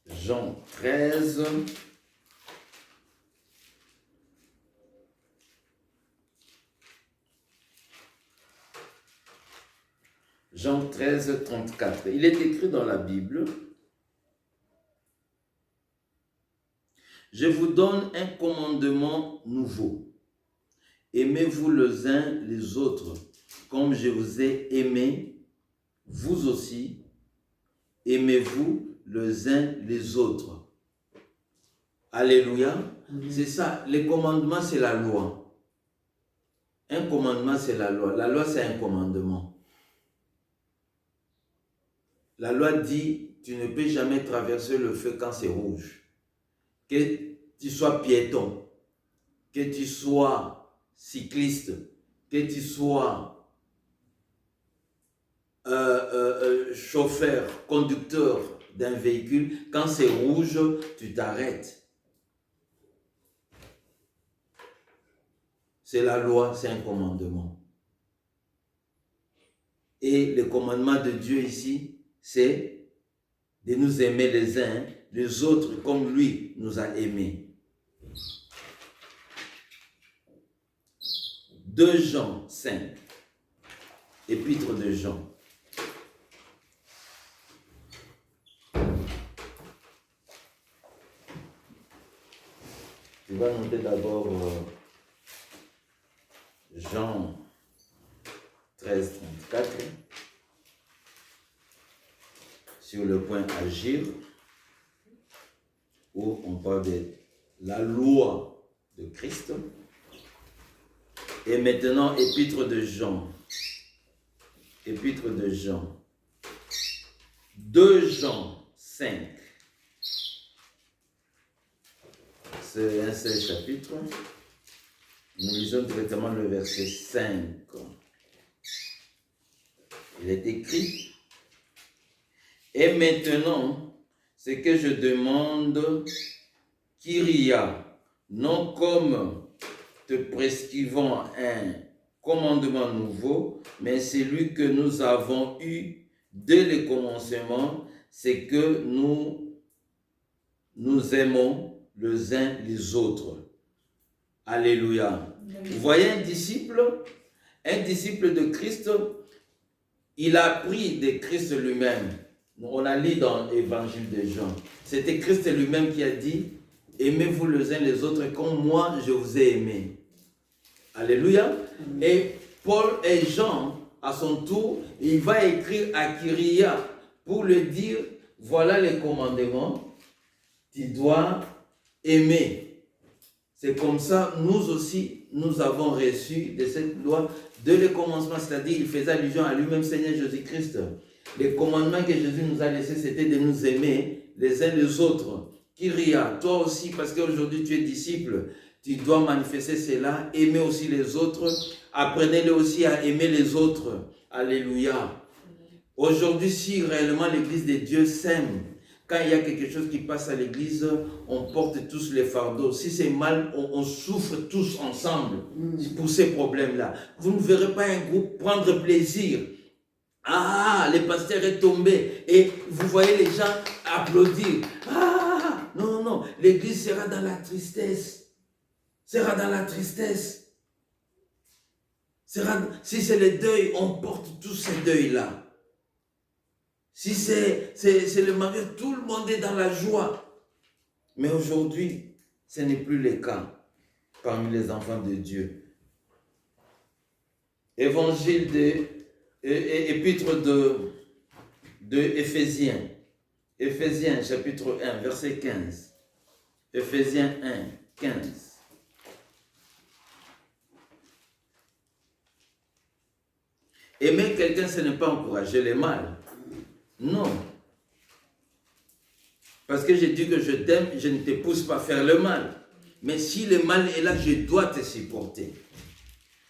Jean 13. Jean 13, 34. Il est écrit dans la Bible, « Je vous donne un commandement nouveau. Aimez-vous les uns les autres, comme je vous ai aimé, vous aussi, aimez-vous les uns les autres. » Alléluia. C'est ça, les commandements, c'est la loi. Un commandement, c'est la loi. La loi, c'est un commandement. La loi dit, tu ne peux jamais traverser le feu quand c'est rouge. Que tu sois piéton, que tu sois cycliste, que tu sois chauffeur, conducteur d'un véhicule, quand c'est rouge, tu t'arrêtes. C'est la loi, c'est un commandement. Et le commandement de Dieu ici, c'est de nous aimer les uns les autres comme lui nous a aimés. 2 Jean 5, épître de Jean. Tu vas noter d'abord Jean 13, 34. Sur le point agir, où on parle de la loi de Christ. Et maintenant, épître de Jean. Épître de Jean. 2 Jean 5. C'est un seul chapitre. Nous lisons directement le verset 5. Il est écrit: et maintenant, ce que je demande, Kyria, non comme te prescrivant un commandement nouveau, mais celui que nous avons eu dès le commencement, c'est que nous aimons les uns les autres. Alléluia. Vous voyez un disciple de Christ, il a appris de Christ lui-même. On a lu dans l'évangile de Jean. C'était Christ lui-même qui a dit, aimez-vous les uns les autres comme moi je vous ai aimé. Alléluia. Et Paul et Jean, à son tour, il va écrire à Kyria pour lui dire, voilà les commandements, tu dois aimer. C'est comme ça, nous aussi, nous avons reçu de cette loi dès le commencement, c'est-à-dire il faisait allusion à lui-même, Seigneur Jésus-Christ. Les commandements que Jésus nous a laissés, c'était de nous aimer les uns les autres. Kyria, toi aussi, parce qu'aujourd'hui tu es disciple, tu dois manifester cela, aimer aussi les autres, apprenez-le aussi à aimer les autres. Alléluia. Aujourd'hui, si réellement l'église de Dieu s'aime, quand il y a quelque chose qui passe à l'église, on porte tous les fardeaux. Si c'est mal, on souffre tous ensemble pour ces problèmes-là. Vous ne verrez pas un groupe prendre plaisir. Ah, le pasteur est tombé et vous voyez les gens applaudir. Ah, non, non, l'église sera dans la tristesse. Sera dans la tristesse. Si c'est le deuil, on porte tous ces deuils-là. Si c'est le mariage, tout le monde est dans la joie. Mais aujourd'hui, ce n'est plus le cas parmi les enfants de Dieu. Évangile épître de Éphésiens. Éphésiens chapitre 1, verset 15. Éphésiens 1, 15. Aimer quelqu'un, ce n'est pas encourager le mal. Non. Parce que je dis que je t'aime, je ne te pousse pas à faire le mal. Mais si le mal est là, je dois te supporter.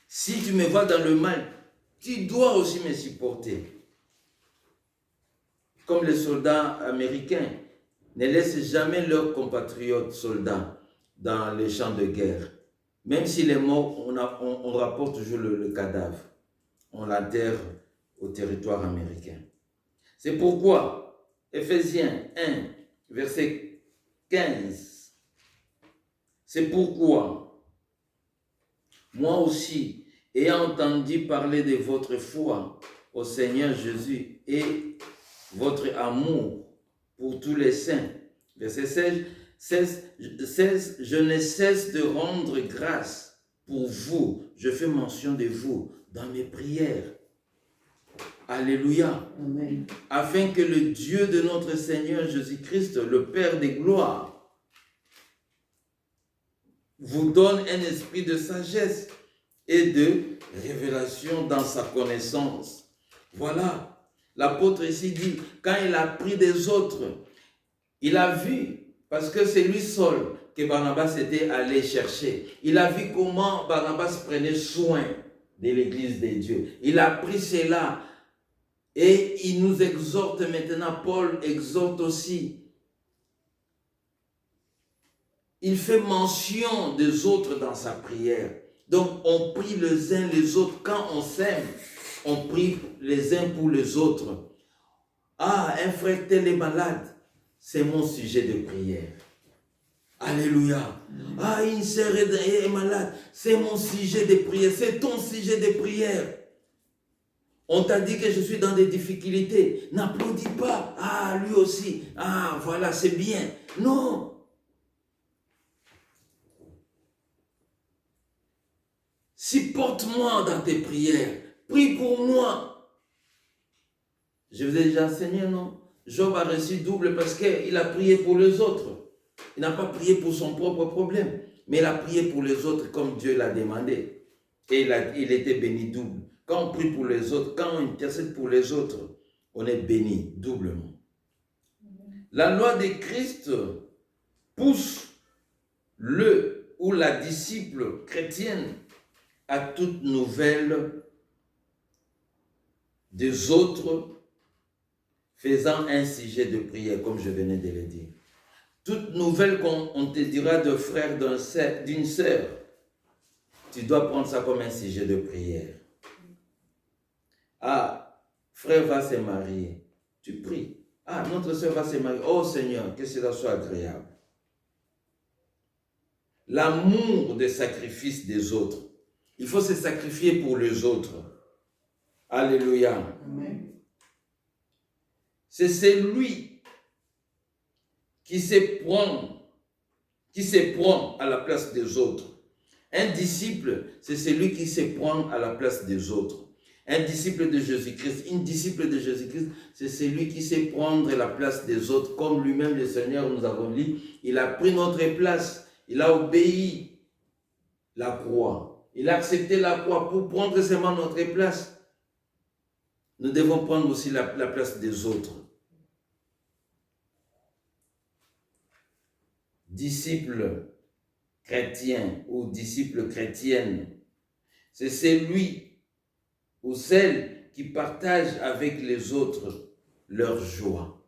Si tu me vois dans le mal, tu dois aussi me supporter. Comme les soldats américains ne laissent jamais leurs compatriotes soldats dans les champs de guerre. Même s'il est mort, on rapporte toujours le cadavre. On l'enterre au territoire américain. C'est pourquoi, Éphésiens 1, verset 15, c'est pourquoi, moi aussi, ayant entendu parler de votre foi au Seigneur Jésus et votre amour pour tous les saints, verset 16, je ne cesse de rendre grâce pour vous, je fais mention de vous dans mes prières. Alléluia. Amen. Afin que le Dieu de notre Seigneur Jésus-Christ, le Père des gloires, vous donne un esprit de sagesse et de révélation dans sa connaissance. Voilà. L'apôtre ici dit, quand il a pris des autres, il a vu, parce que c'est lui seul que Barnabas était allé chercher. Il a vu comment Barnabas prenait soin de l'église de Dieu. Il a pris cela. Et il nous exhorte maintenant, Paul exhorte aussi. Il fait mention des autres dans sa prière. Donc on prie les uns les autres. Quand on s'aime, on prie les uns pour les autres. Ah, un frère tel est malade, c'est mon sujet de prière. Alléluia. Ah, une sœur est malade, c'est mon sujet de prière, c'est ton sujet de prière. On t'a dit que je suis dans des difficultés. N'applaudis pas. Ah, lui aussi. Ah, voilà, c'est bien. Non. Supporte-moi dans tes prières. Prie pour moi. Je vous ai déjà enseigné, non? Job a reçu double parce qu'il a prié pour les autres. Il n'a pas prié pour son propre problème, mais il a prié pour les autres comme Dieu l'a demandé. Et il était béni double. Quand on prie pour les autres, quand on intercède pour les autres, on est béni doublement. La loi de Christ pousse le ou la disciple chrétienne à toute nouvelle des autres faisant un sujet de prière, comme je venais de le dire. Toute nouvelle qu'on te dira de frère, d'une sœur, tu dois prendre ça comme un sujet de prière. Ah, frère va se marier, tu pries. Ah, notre soeur va se marier. Oh Seigneur, que cela soit agréable. L'amour des sacrifices des autres. Il faut se sacrifier pour les autres. Alléluia. Amen. C'est celui qui se prend à la place des autres. Un disciple, c'est celui qui se prend à la place des autres. Un disciple de Jésus-Christ, une disciple de Jésus-Christ, c'est celui qui sait prendre la place des autres, comme lui-même le Seigneur, nous avons lu, il a pris notre place, il a obéi la croix, il a accepté la croix pour prendre seulement notre place. Nous devons prendre aussi la place des autres. Disciple chrétien ou disciple chrétienne, c'est celui ou celle qui partage avec les autres leur joie.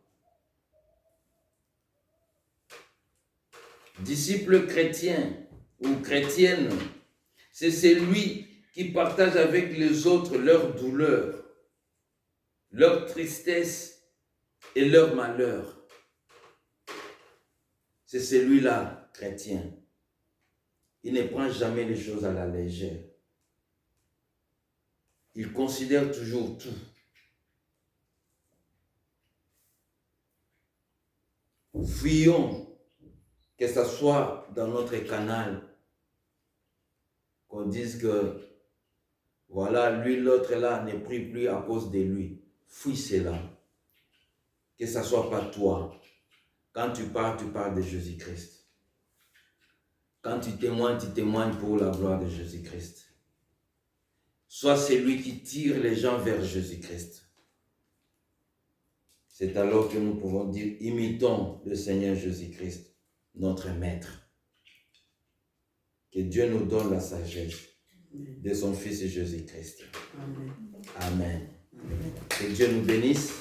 Disciple chrétien ou chrétienne, c'est celui qui partage avec les autres leur douleur, leur tristesse et leur malheur. C'est celui-là, chrétien. Il ne prend jamais les choses à la légère. Il considère toujours tout. Fuyons, que ce soit dans notre canal, qu'on dise que, voilà, lui, l'autre là, ne prie plus à cause de lui. Fuis cela. Que ce ne soit pas toi. Quand tu parles de Jésus-Christ. Quand tu témoignes pour la gloire de Jésus-Christ. Sois celui qui tire les gens vers Jésus-Christ. C'est alors que nous pouvons dire, imitons le Seigneur Jésus-Christ, notre Maître. Que Dieu nous donne la sagesse de son Fils Jésus-Christ. Amen. Amen. Que Dieu nous bénisse.